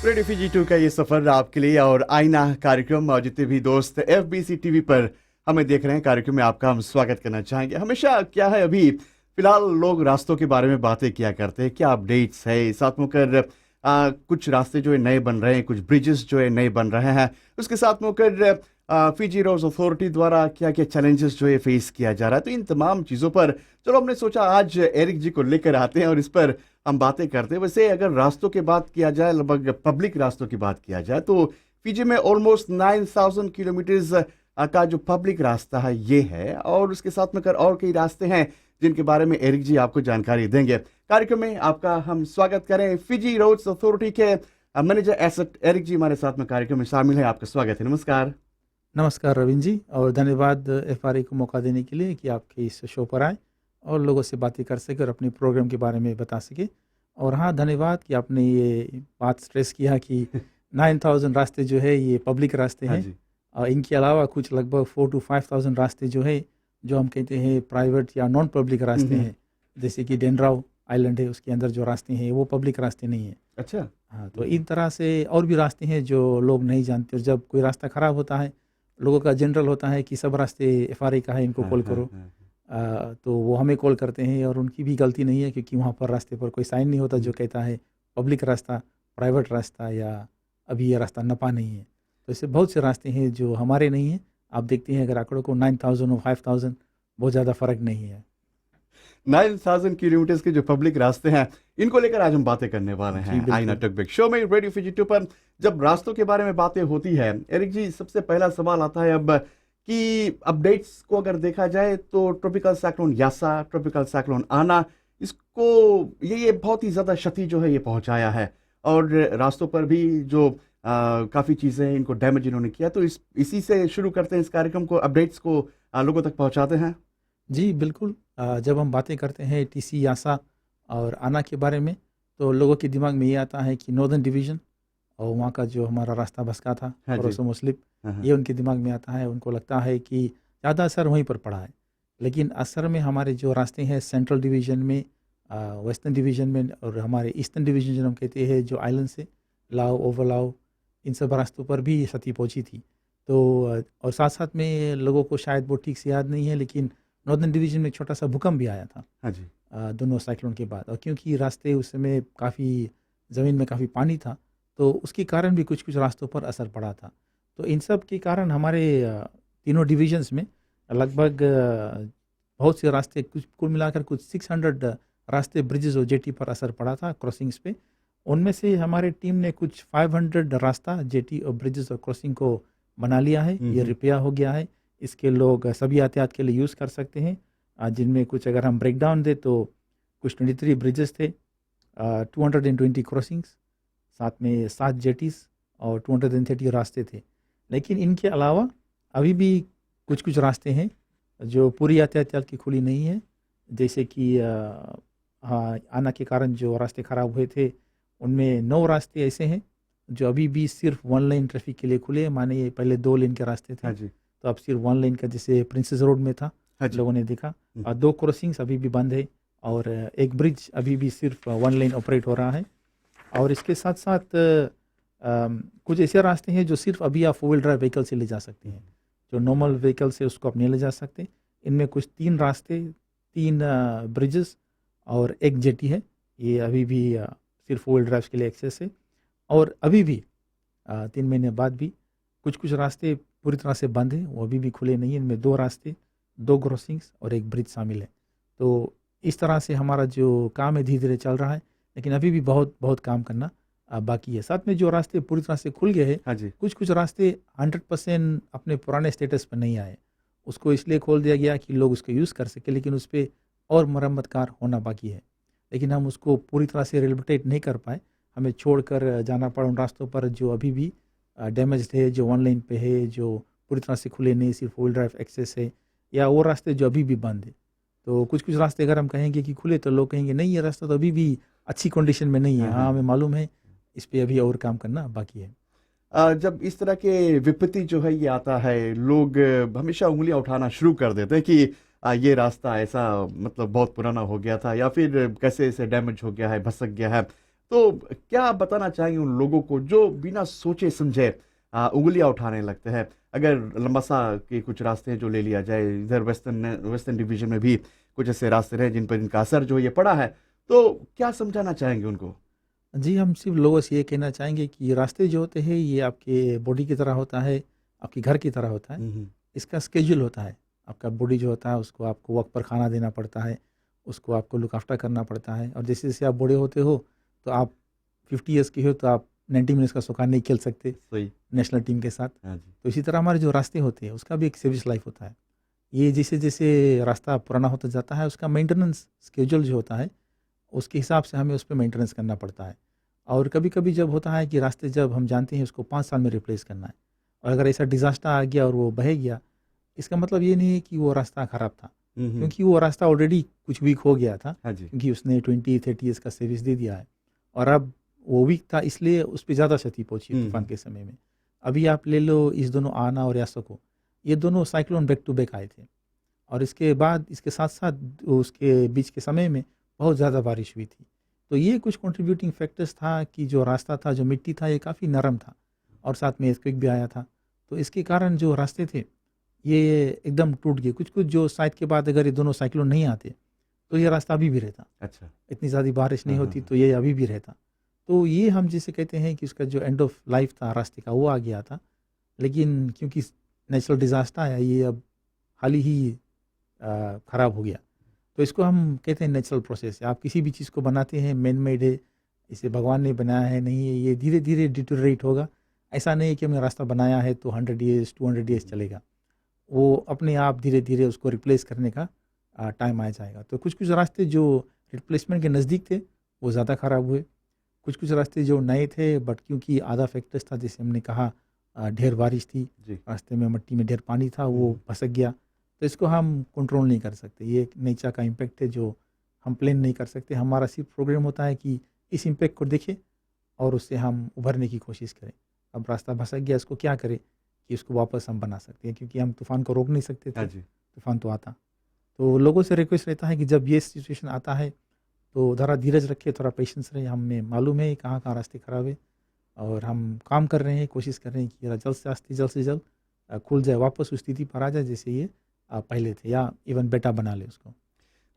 Radio Fiji 2 का ये सफर आपके लिए और आईना कार्यक्रम और जितने भी दोस्त FBC टीवी पर हमें देख रहे हैं कार्यक्रम में आपका हम स्वागत करना चाहेंगे। हमेशा क्या है, अभी फिलहाल लोग रास्तों के बारे में बातें किया करते हैं, क्या अपडेट्स है, साथ में होकर कुछ रास्ते जो है नए बन रहे हैं, कुछ ब्रिजेस जो है नए बन रहे हैं, उसके साथ में होकर फीजी रोड्स अथॉरिटी द्वारा क्या क्या चैलेंजेस जो है फेस किया जा रहा है। तो इन तमाम चीज़ों पर चलो हमने सोचा आज एरिक जी को लेकर आते हैं और इस पर हम बातें करते हैं। वैसे अगर रास्तों की बात किया जाए, लगभग पब्लिक रास्तों की बात किया जाए, तो फीजी में ऑलमोस्ट 9000 किलोमीटर्स का जो पब्लिक रास्ता है ये है, और उसके साथ में और कई रास्ते हैं जिनके बारे में एरिक जी आपको जानकारी देंगे। कार्यक्रम में आपका हम स्वागत करें। फीजी रोड्स अथॉरिटी के मैनेजर एसेट एरिक जी हमारे साथ में कार्यक्रम में शामिल है। आपका स्वागत है। नमस्कार। नमस्कार रविंद्र जी, और धन्यवाद FRA को मौका देने के लिए कि आपके इस शो पर आए और लोगों से बातें कर सके और अपने प्रोग्राम के बारे में बता सके। और हाँ, धन्यवाद कि आपने ये बात स्ट्रेस किया कि 9000 रास्ते जो है ये पब्लिक रास्ते हैं, और इनके अलावा कुछ लगभग 4 to 5000 रास्ते जो है जो हम कहते हैं प्राइवेट या नॉन पब्लिक रास्ते हैं, जैसे कि डेनराव आइलैंड है, उसके अंदर जो रास्ते हैं वो पब्लिक रास्ते नहीं है। अच्छा। हाँ, तो इन तरह से और भी रास्ते हैं जो लोग नहीं जानते, और जब कोई रास्ता ख़राब होता है लोगों का जनरल होता है कि सब रास्ते FRA का है, इनको कॉल करो। तो वो हमें कॉल करते हैं, और उनकी भी गलती नहीं है क्योंकि वहाँ पर रास्ते पर कोई साइन नहीं होता जो कहता है पब्लिक रास्ता, प्राइवेट रास्ता, या अभी ये रास्ता नपा नहीं है। तो ऐसे बहुत से रास्ते हैं जो हमारे नहीं हैं। आप देखते हैं अगर आंकड़ों को 9000 और 5000 बहुत ज़्यादा फ़र्क नहीं है। 9000 किलोमीटर के जो पब्लिक रास्ते हैं इनको लेकर आज हम बातें करने वाले हैं आईना टॉकबैक शो में रेडियो फीजी 2 पर। जब रास्तों के बारे में बातें होती है एरिक जी, सबसे पहला सवाल आता है अब कि अपडेट्स को अगर देखा जाए तो ट्रॉपिकल साइक्लोन यासा, ट्रॉपिकल साइक्लोन आना, इसको ये बहुत ही ज़्यादा क्षति जो है ये पहुंचाया है, और रास्तों पर भी जो काफ़ी चीज़ें हैं इनको डैमेज इन्होंने किया। तो इसी से शुरू करते हैं इस कार्यक्रम को, अपडेट्स को लोगों तक पहुँचाते हैं। जी बिल्कुल। जब हम बातें करते हैं TC यासा और आना के बारे में, तो लोगों के दिमाग में ये आता है कि नॉर्दर्न डिवीज़न और वहाँ का जो हमारा रास्ता बसका था और स्लिप, ये उनके दिमाग में आता है। उनको लगता है कि ज़्यादा असर वहीं पर पड़ा है, लेकिन असर में हमारे जो रास्ते हैं सेंट्रल डिवीज़न में, वेस्टर्न डिवीज़न में, और हमारे ईस्टर्न डिवीज़न जो हम कहते हैं जो आइलैंड से लाओ, ओवरलाओ, इन सब रास्तों पर भी क्षति पहुँची थी। तो और साथ साथ में लोगों को शायद वो ठीक से याद नहीं है, लेकिन नॉर्दर्न डिवीज़न में एक छोटा सा भूकंप भी आया था। हाँ जी। दोनों साइक्लोन के बाद, और क्योंकि रास्ते उस समय काफ़ी ज़मीन में काफ़ी पानी था, तो उसके कारण भी कुछ कुछ रास्तों पर असर पड़ा था। तो इन सब के कारण हमारे तीनों डिवीजन्स में लगभग बहुत से रास्ते, कुछ कुल मिलाकर कुछ 600 रास्ते, ब्रिजेस और जेटी पर असर पड़ा था, क्रॉसिंग्स पे। उनमें से हमारे टीम ने कुछ 500 रास्ता, जेटी और ब्रिजेस और क्रॉसिंग को बना लिया है। ये रिपेयर हो गया है, इसके लोग सभी यातायात के लिए यूज़ कर सकते हैं। जिनमें कुछ अगर हम ब्रेक डाउन दें तो कुछ 23 ब्रिजेस थे, 220 क्रॉसिंग्स, साथ में 7 जेटीज़ और 230 रास्ते थे। लेकिन इनके अलावा अभी भी कुछ कुछ रास्ते हैं जो पूरी यातायात की खुली नहीं है, जैसे कि हाँ, आना के कारण जो रास्ते ख़राब हुए थे उनमें 9 रास्ते ऐसे हैं जो अभी भी सिर्फ 1 लेन ट्रैफिक के लिए खुले हैं। माने ये पहले 2 लेन के रास्ते थे, तो अब सिर्फ 1 लेन का, जैसे प्रिंसेस रोड में था, लोगों ने देखा। 2 क्रॉसिंग्स अभी भी बंद है, और एक ब्रिज अभी भी सिर्फ 1 लेन ऑपरेट हो रहा है। और इसके साथ साथ कुछ ऐसे रास्ते हैं जो सिर्फ अभी आप 4 व्हील ड्राइव व्हीकल से ले जा सकते हैं, जो नॉर्मल व्हीकल से उसको आप नहीं ले जा सकते। इनमें कुछ 3 रास्ते, 3 ब्रिजेस और 1 जेटी है, ये अभी भी सिर्फ 4 व्हील ड्राइव के लिए एक्सेस है। और अभी भी 3 महीने बाद भी कुछ कुछ रास्ते पूरी तरह से बंद है, वो अभी भी खुले नहीं हैं। इनमें 2 रास्ते, 2 क्रॉसिंग्स और 1 ब्रिज शामिल है। तो इस तरह से हमारा जो काम है धीरे धीरे चल रहा है, लेकिन अभी भी बहुत बहुत काम करना बाकी है। साथ में जो रास्ते पूरी तरह से खुल गए हैं, कुछ कुछ रास्ते 100% अपने पुराने स्टेटस पर नहीं आए, उसको इसलिए खोल दिया गया कि लोग उसको यूज़ कर सके, लेकिन उस पर और मरम्मत कार्य होना बाकी है। लेकिन हम उसको पूरी तरह से रिहेबिलिटेट नहीं कर पाए, हमें छोड़कर जाना पड़ा उन रास्तों पर जो अभी भी डैमेज है, जो 1 लेन पे है, जो पूरी तरह से खुले नहीं, सिर्फ 4 व्हील ड्राइव एक्सेस है, या वो रास्ते जो अभी भी बंद है। तो कुछ कुछ रास्ते अगर हम कहेंगे कि खुले, तो लोग कहेंगे नहीं, ये रास्ता तो अभी भी अच्छी कंडीशन में नहीं है। हाँ, हमें मालूम है, इस पे अभी और काम करना बाकी है। जब इस तरह के विपत्ति जो है ये आता है, लोग हमेशा उंगलियां उठाना शुरू कर देते हैं कि ये रास्ता ऐसा मतलब बहुत पुराना हो गया था, या फिर कैसे इसे डैमेज हो गया है, भसक गया है। तो क्या आप बताना चाहेंगे उन लोगों को जो बिना सोचे समझे उंगलियां उठाने लगते हैं? अगर लंबासा के कुछ रास्ते हैं जो ले लिया जाए, इधर वेस्टर्न डिवीजन में भी कुछ ऐसे रास्ते रहे जिन पर इनका असर जो ये पड़ा है, तो क्या समझाना चाहेंगे उनको? जी, हम सिर्फ लोगों से ये कहना चाहेंगे कि रास्ते जो होते हैं ये आपके बॉडी की तरह होता है, आपके घर की तरह होता है। हम्म। इसका स्केड्यूल होता है। आपका बॉडी जो होता है उसको आपको वक़्त पर खाना देना पड़ता है, उसको आपको लुक आफ्टर करना पड़ता है और जैसे-जैसे आप बूढ़े होते हो तो आप 50 इयर्स के हो तो आप 90 मिनट्स का सोकर नहीं खेल सकते सही। नेशनल टीम के साथ। हाँ जी। तो इसी तरह हमारे जो रास्ते होते हैं उसका भी एक सर्विस लाइफ होता है। ये जैसे-जैसे रास्ता पुराना होता जाता है उसका मेंटेनेंस शेड्यूल जो होता है उसके हिसाब से हमें उस पे मेंटेनेंस करना पड़ता है। और कभी-कभी जब होता है कि रास्ते जब हम जानते हैं उसको 5 साल में रिप्लेस करना है और अगर ऐसा डिज़ास्टर आ गया और वो बह गया, इसका मतलब ये नहीं है कि वो रास्ता खराब था, हम्म। क्योंकि वो रास्ता ऑलरेडी कुछ वीक हो गया था, हाँ जी। क्योंकि उसने 20-30 ईयर्स का सर्विस दे दिया है और अब वो वीक था इसलिए उस पे ज़्यादा क्षति पहुँची तूफ़ान के समय में। अभी आप ले लो इस दोनों आना और यासो को, ये दोनों साइक्लोन बैक टू बैक आए थे और इसके बाद इसके साथ-साथ उसके बीच के समय में बहुत ज़्यादा बारिश हुई थी। तो ये कुछ कंट्रीब्यूटिंग फैक्टर्स था कि जो रास्ता था, जो मिट्टी था, ये काफ़ी नरम था और साथ में अर्थक्वेक भी आया था। तो इसके कारण जो रास्ते थे, ये एकदम टूट गए। कुछ-कुछ जो शायद के बाद अगर ये दोनों साइक्लोन नहीं आते, तो ये रास्ता अभी भी रहता। अच्छा। इतनी ज़्यादा बारिश नहीं हाँ, होती हाँ, तो ये अभी भी रहता। तो ये हम जिसे कहते हैं कि उसका जो एंड ऑफ लाइफ था रास्ते का, वो आ गया था। लेकिन क्योंकि नेचुरल डिज़ास्टर आया, ये अब हाल ही ख़राब हो गया। तो इसको हम कहते हैं नेचुरल प्रोसेस है। आप किसी भी चीज़ को बनाते हैं मैन मेड है, इसे भगवान ने बनाया है नहीं है, ये धीरे-धीरे डिटेरियोरेट होगा। ऐसा नहीं है कि हमने रास्ता बनाया है तो 100 ईयर्स 200 ईयर्स चलेगा। वो अपने आप धीरे-धीरे उसको रिप्लेस करने का टाइम आ जाएगा। तो कुछ-कुछ रास्ते जो रिप्लेसमेंट के नज़दीक थे, वो ज़्यादा ख़राब हुए। कुछ-कुछ रास्ते जो नए थे बट क्योंकि आधा फैक्टर्स था जैसे हमने कहा ढेर बारिश थी, जी। रास्ते में मिट्टी में ढेर पानी था, वो भसक गया। तो इसको हम कंट्रोल नहीं कर सकते। ये एक नेचर का इम्पैक्ट है जो हम प्लान नहीं कर सकते। हमारा सिर्फ प्रोग्राम होता है कि इस इम्पैक्ट को देखें और उससे हम उभरने की कोशिश करें। अब रास्ता भसक गया, इसको क्या करें कि उसको वापस हम बना सकते हैं, क्योंकि हम तूफ़ान को रोक नहीं सकते हाँ थे, जी। तूफ़ान तो आता। तो लोगों से रिक्वेस्ट रहता है कि जब ये सिचुएशन आता है तो ज़रा धीरज रखिए, थोड़ा पेशेंस रहे। हमें मालूम है कहाँ-कहाँ रास्ते ख़राब है और हम काम कर रहे हैं, कोशिश कर रहे हैं कि जल्द से जल्द खुल जाए, वापस उस स्थिति पर आ जाए जैसे ये पहले थे या इवन बेटर बना ले उसको।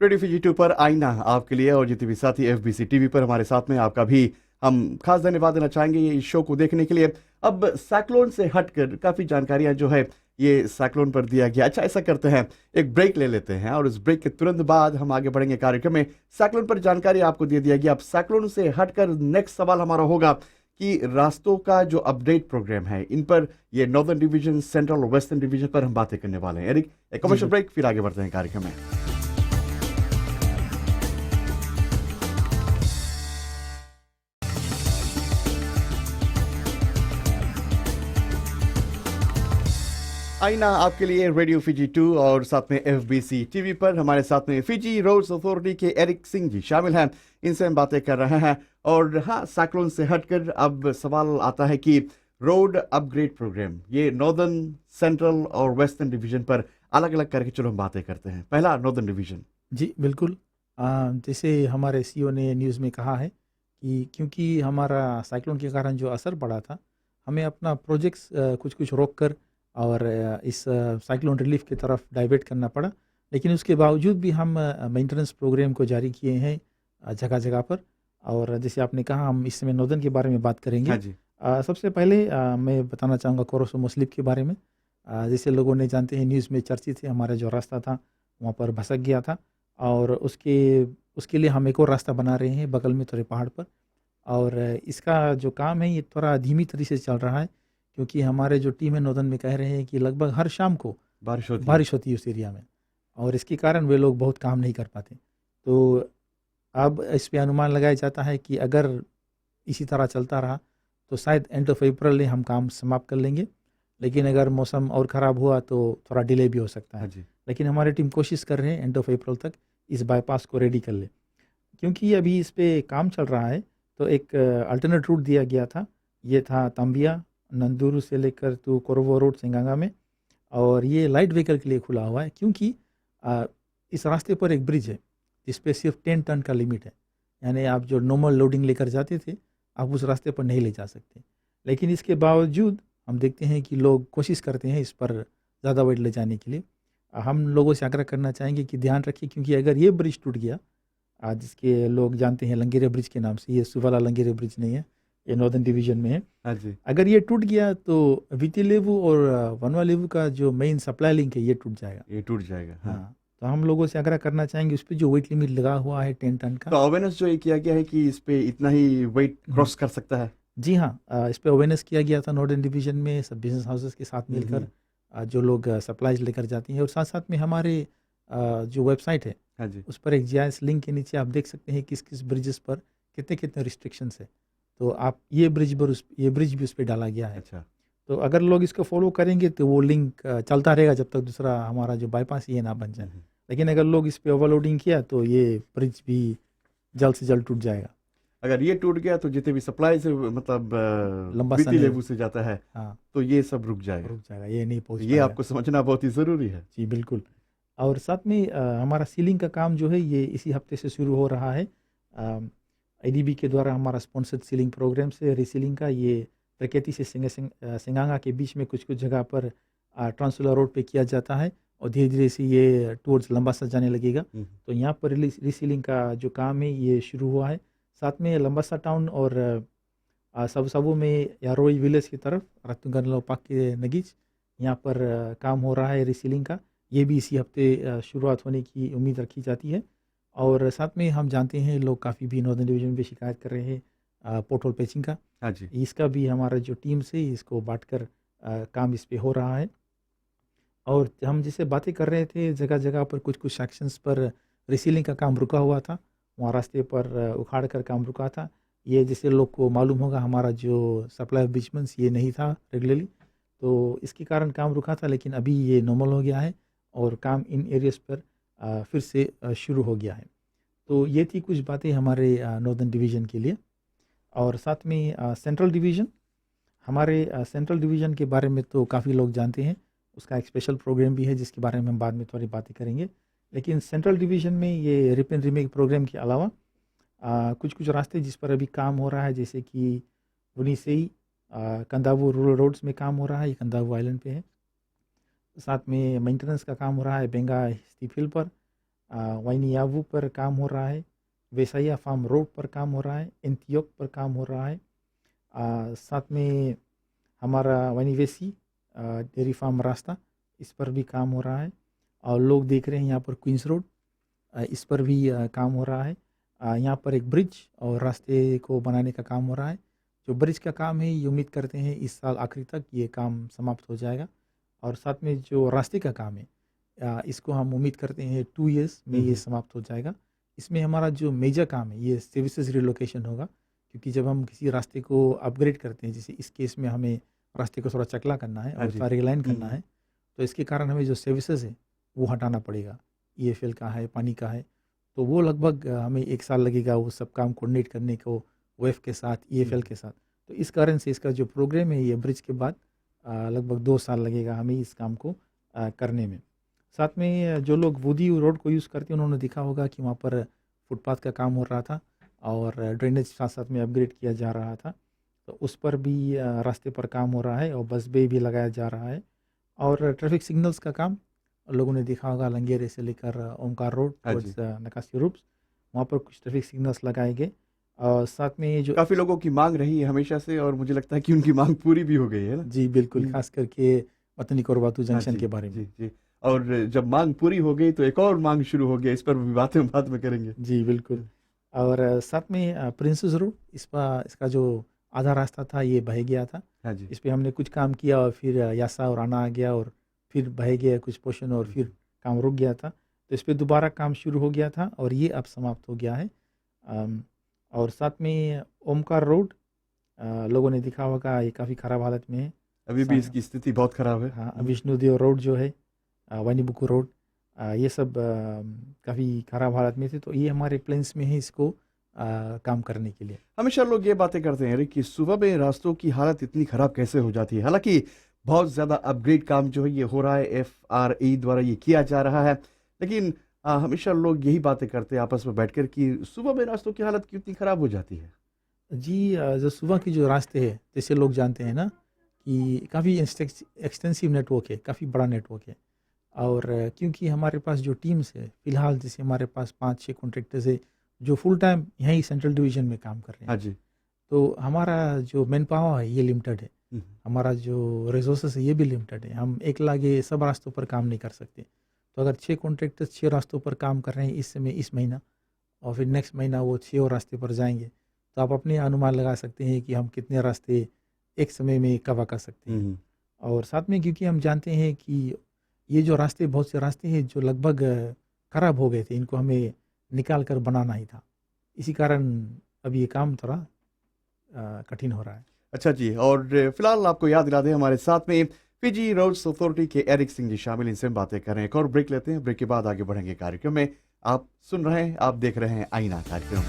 रेडियो फीजी 2 पर आईना आपके लिए और जितने भी साथी एफबीसी टीवी पर हमारे साथ में, आपका भी हम खास धन्यवाद देना चाहेंगे ये इस शो को देखने के लिए। अब साइक्लोन से हटकर काफ़ी जानकारियां जो है ये साइक्लोन पर दिया गया। अच्छा, ऐसा करते हैं, एक ब्रेक ले लेते हैं और इस ब्रेक के तुरंत बाद हम आगे बढ़ेंगे कार्यक्रम में। साइक्लोन पर जानकारी आपको दे दिया गया। अब साइक्लोन से हटकर नेक्स्ट सवाल हमारा होगा कि रास्तों का जो अपडेट प्रोग्राम है, इन पर ये नॉर्दर्न डिवीजन, सेंट्रल और वेस्टर्न डिवीजन पर हम बातें करने वाले हैं। एरिक, एक कमर्शियल ब्रेक, फिर आगे बढ़ते हैं कार्यक्रम में। आईना आपके लिए रेडियो फीजी 2 और साथ में एफबीसी टीवी पर हमारे साथ में फिजी रोड्स अथॉरिटी के एरिक सिंह जी शामिल हैं। इनसे हम बातें कर रहे हैं। और हाँ, साइक्लोन से हटकर अब सवाल आता है कि रोड अपग्रेड प्रोग्राम, ये नॉर्दर्न, सेंट्रल और वेस्टर्न डिवीजन पर अलग अलग करके चलो हम बातें करते हैं। पहला नॉर्दर्न डिवीजन। जी, बिल्कुल। जैसे हमारे सीईओ ने न्यूज़ में कहा है कि क्योंकि हमारा साइक्लोन के कारण जो असर पड़ा था, हमें अपना प्रोजेक्ट्स कुछ-कुछ रोक कर और इस साइक्लोन रिलीफ की तरफ डाइवर्ट करना पड़ा। लेकिन उसके बावजूद भी हम मेंटेनेंस प्रोग्राम को जारी किए हैं जगह-जगह पर। और जैसे आपने कहा, हम इस समय नॉर्दर्न के बारे में बात करेंगे। हाँ जी। सबसे पहले मैं बताना चाहूँगा कोरोसो स्लिप के बारे में। जैसे लोगों ने जानते हैं, न्यूज़ में चर्चित है, हमारा जो रास्ता था वहाँ पर भसक गया था और उसके लिए हम एक और रास्ता बना रहे हैं बगल में थोड़े पहाड़ पर। और इसका जो काम है ये थोड़ा धीमी तरीके से चल रहा है, क्योंकि हमारे जो टीम है नॉर्दर्न में कह रहे हैं कि लगभग हर शाम को बारिश होती है उस एरिया में और इसके कारण वे लोग बहुत काम नहीं कर पाते। तो अब इस पे अनुमान लगाया जाता है कि अगर इसी तरह चलता रहा तो शायद एंड ऑफ अप्रैल में हम काम समाप्त कर लेंगे। लेकिन अगर मौसम और ख़राब हुआ तो थोड़ा डिले भी हो सकता है। हाँ जी। लेकिन हमारी टीम कोशिश कर रहे हैं एंड ऑफ अप्रैल तक इस बाईपास को रेडी कर ले। क्योंकि अभी इस पे काम चल रहा है तो एक अल्टरनेट रूट दिया गया था। ये था तंबिया, नंदुरु से लेकर तो कोरवो रोड सिंगांगा में, और ये लाइट व्हीकल के लिए खुला हुआ है क्योंकि इस रास्ते पर एक ब्रिज है जिस पे सिर्फ 10 टन का लिमिट है। यानी आप जो नॉर्मल लोडिंग लेकर जाते थे आप उस रास्ते पर नहीं ले जा सकते। लेकिन इसके बावजूद हम देखते हैं कि लोग कोशिश करते हैं इस पर ज़्यादा वेट ले जाने के लिए। हम लोगों से आग्रह करना चाहेंगे कि ध्यान रखिए, क्योंकि अगर ये ब्रिज टूट गया, जिसके लोग जानते हैं लंगेरे ब्रिज के नाम से, ये सुवाला लंगेरे ब्रिज नहीं है, ये नॉर्दर्न डिवीजन में है। हाँ जी। अगर ये टूट गया तो वितिलेवु और वनवालेवु का जो मेन सप्लाई लिंक है ये टूट जाएगा। ये टूट जाएगा। हाँ। हाँ, तो हम लोगों से आग्रह करना चाहेंगे उस पर जो वेट लिमिट लगा हुआ है 10 टन का। तो अवेयरनेस जो ये किया गया है कि इस पे इतना ही वेट क्रॉस कर सकता है। जी हाँ, इस पे अवेयरनेस किया गया था नॉर्दर्न डिवीजन में सब बिजनेस हाउसेस के साथ मिलकर, जो लोग सप्लाईज लेकर जाती हैं। और साथ साथ में हमारे जो वेबसाइट है हाँ जी। उस पर एक जीआईएस लिंक के नीचे आप देख सकते हैं किस किस ब्रिजेस पर कितने कितने रिस्ट्रिक्शंस है। तो आप ये ब्रिज भी उस पर डाला गया है। अच्छा। तो अगर लोग इसको फॉलो करेंगे तो वो लिंक चलता रहेगा जब तक दूसरा हमारा जो बाईपास ये ना बन जाए। लेकिन अगर लोग इस पे ओवरलोडिंग किया तो ये ब्रिज भी जल्द से जल्द टूट जाएगा। अगर ये टूट गया तो जितने भी सप्लाई से मतलब लंबा वित्तीय समय लेवू से जाता है, हाँ, तो ये सब रुक जाएगा। ये नहीं पहुंच ये पाएगा। आपको समझना बहुत ही जरूरी है। जी बिल्कुल। और साथ में हमारा सीलिंग का काम जो है ये इसी हफ्ते से शुरू हो रहा है। आईडीबी के द्वारा हमारा स्पॉन्सर्ड सीलिंग प्रोग्राम से रीसीलिंग का ये प्रकृति से सिंगांगा के बीच में कुछ कुछ जगह पर ट्रांसुला रोड पे किया जाता है और धीरे धीरे से ये टूवर्ड्स लंबासा जाने लगेगा। तो यहाँ पर रीसीलिंग का जो काम है ये शुरू हुआ है। साथ में लंबासा टाउन और सबू में यारोई विलेज की तरफ रतुंगन पाक के नगीच यहाँ पर काम हो रहा है रीसीलिंग का। ये भी इसी हफ्ते शुरुआत होने की उम्मीद रखी जाती है। और साथ में हम जानते हैं लोग काफ़ी भी नॉर्दर्न डिवीजन में शिकायत कर रहे हैं पोर्टल पैचिंग का। हाँ जी। इसका भी हमारा जो टीम से इसको बांटकर काम इस पे हो रहा है। और हम जिससे बातें कर रहे थे जगह जगह पर कुछ कुछ सेक्शंस पर रीसीलिंग का काम रुका हुआ था, वहाँ रास्ते पर उखाड़ कर काम रुका था। ये जिससे लोग को मालूम होगा हमारा जो सप्लाई ऑफ बिचमन्स ये नहीं था रेगुलरली, तो इसके कारण काम रुका था। लेकिन अभी ये नॉर्मल हो गया है और काम इन एरियाज़ पर फिर से शुरू हो गया है। तो ये थी कुछ बातें हमारे नॉर्दर्न डिवीज़न के लिए। और साथ में सेंट्रल डिवीज़न, हमारे सेंट्रल डिवीज़न के बारे में तो काफ़ी लोग जानते हैं, उसका एक स्पेशल प्रोग्राम भी है जिसके बारे में हम बाद में थोड़ी बातें करेंगे। लेकिन सेंट्रल डिवीज़न में ये रिप एंड रिमेक प्रोग्राम के अलावा कुछ कुछ रास्ते जिस पर अभी काम हो रहा है, जैसे कि वनीसेई कंदावू रूरल रोड्स में काम हो रहा है, ये कंदावू आइलैंड पे है। साथ में मेंटेनेंस का काम हो रहा है बेंगा स्टीफिल पर, वाइनियावू पर काम हो रहा है, वेसाइया फार्म रोड पर काम हो रहा है, एंतियोक पर काम हो रहा है। साथ में हमारा वाइनिवेसी डेयरी फार्म रास्ता, इस पर भी काम हो रहा है। और लोग देख रहे हैं यहाँ पर क्वींस रोड, इस पर भी काम हो रहा है। यहाँ पर एक ब्रिज और रास्ते को बनाने का काम हो रहा है। जो ब्रिज का काम है ये उम्मीद करते हैं इस साल आखिरी तक ये काम समाप्त हो जाएगा। और साथ में जो रास्ते का काम है इसको हम उम्मीद करते हैं 2 इयर्स में ये समाप्त हो जाएगा। इसमें हमारा जो मेजर काम है ये सर्विसेज रिलोकेशन होगा, क्योंकि जब हम किसी रास्ते को अपग्रेड करते हैं, जैसे इस केस में हमें रास्ते को थोड़ा चकला करना है और थोड़ा रिलाइन करना है, तो इसके कारण हमें जो सर्विसेज है वो हटाना पड़ेगा। EFL का है, पानी का है, तो वो लगभग हमें 1 साल लगेगा वो सब काम कोऑर्डिनेट करने को OF के साथ, EFL के साथ। तो इस कारण से इसका जो प्रोग्राम है ये ब्रिज के बाद लगभग 2 साल लगेगा हमें इस काम को करने में। साथ में जो लोग वूदी रोड को यूज़ करते हैं उन्होंने देखा होगा कि वहाँ पर फुटपाथ का काम हो रहा था और ड्रेनेज साथ साथ में अपग्रेड किया जा रहा था, तो उस पर भी रास्ते पर काम हो रहा है और बस बे भी लगाया जा रहा है। और ट्रैफिक सिग्नल्स का काम लोगों ने देखा होगा लंगेरे से लेकर ओमकार रोड टुवर्ड्स नकासी रूप्स, वहाँ पर कुछ ट्रैफिक सिग्नल्स लगाए गए। और साथ में जो काफ़ी लोगों की मांग रही है हमेशा से और मुझे लगता है कि उनकी मांग पूरी भी हो गई है ना। जी बिल्कुल, खास करके वतनी कोरबातू जंक्शन के बारे में। जी जी। और जब मांग पूरी हो गई तो एक और मांग शुरू हो गई, इस पर भी बातें बाद में करेंगे। जी बिल्कुल। और साथ में प्रिंसेस रोड, इसका जो आधा रास्ता था ये बह गया था। हाँ जी। इस पर हमने कुछ काम किया और फिर यासा और आना आ गया और फिर बह गया कुछ पोर्शन और फिर काम रुक गया था, तो इस पर दोबारा काम शुरू हो गया था और ये अब समाप्त हो गया है। और साथ में ओमकार रोड लोगों ने देखा होगा ये काफ़ी ख़राब हालत में है, अभी भी इसकी स्थिति बहुत ख़राब है। हाँ, विष्णुदेव रोड जो है, वानीबुकु रोड, ये सब काफ़ी ख़राब हालत में थे, तो ये हमारे प्लान्स में है इसको काम करने के लिए। हमेशा लोग ये बातें करते हैं कि सुबह में रास्तों की हालत इतनी ख़राब कैसे हो जाती है। हालांकि बहुत ज़्यादा अपग्रेड काम जो है ये हो रहा है, FRA द्वारा ये किया जा रहा है, लेकिन हमेशा लोग यही बातें करते हैं आपस में बैठकर कि सुबह में रास्तों की हालत कितनी खराब हो जाती है। जी, जो सुबह की जो रास्ते हैं, जैसे लोग जानते हैं ना कि काफ़ी एक्सटेंसिव नेटवर्क है, काफ़ी बड़ा नेटवर्क है। और क्योंकि हमारे पास जो टीम्स है, फ़िलहाल जैसे हमारे पास 5-6 कॉन्ट्रैक्टर्स है, जो फुल टाइम यहीं सेंट्रल डिवीज़न में काम कर रहे हाँ हैं। जी। तो हमारा जो मैन पावर है, ये लिमिटेड है। हुँ, हमारा जो रिसोर्सेज़ है, ये भी लिमिटेड है। हम एक लागे सब रास्तों पर काम नहीं कर सकते। तो अगर 6 कॉन्ट्रैक्टर्स 6 रास्तों पर काम कर रहे हैं इस समय, इस महीना, और फिर नेक्स्ट महीना वो 6 और रास्ते पर जाएँगे, तो आप अपने अनुमान लगा सकते हैं कि हम कितने रास्ते एक समय में कवर कर सकते हुँ, हैं। हुँ। और साथ में क्योंकि हम जानते हैं कि ये जो रास्ते, बहुत से रास्ते हैं जो लगभग खराब हो गए थे, इनको हमें निकाल कर बनाना ही था। इसी कारण अब ये काम थोड़ा कठिन हो रहा है। अच्छा जी, और फिलहाल आपको याद दिला दें हमारे साथ में फिजी रोड्स अथॉरिटी के एरिक सिंह जी शामिल, इनसे हम बातें कर रहे हैं। एक और ब्रेक लेते हैं, ब्रेक के बाद आगे बढ़ेंगे कार्यक्रम में। आप सुन रहे हैं, आप देख रहे हैं आईना कार्यक्रम।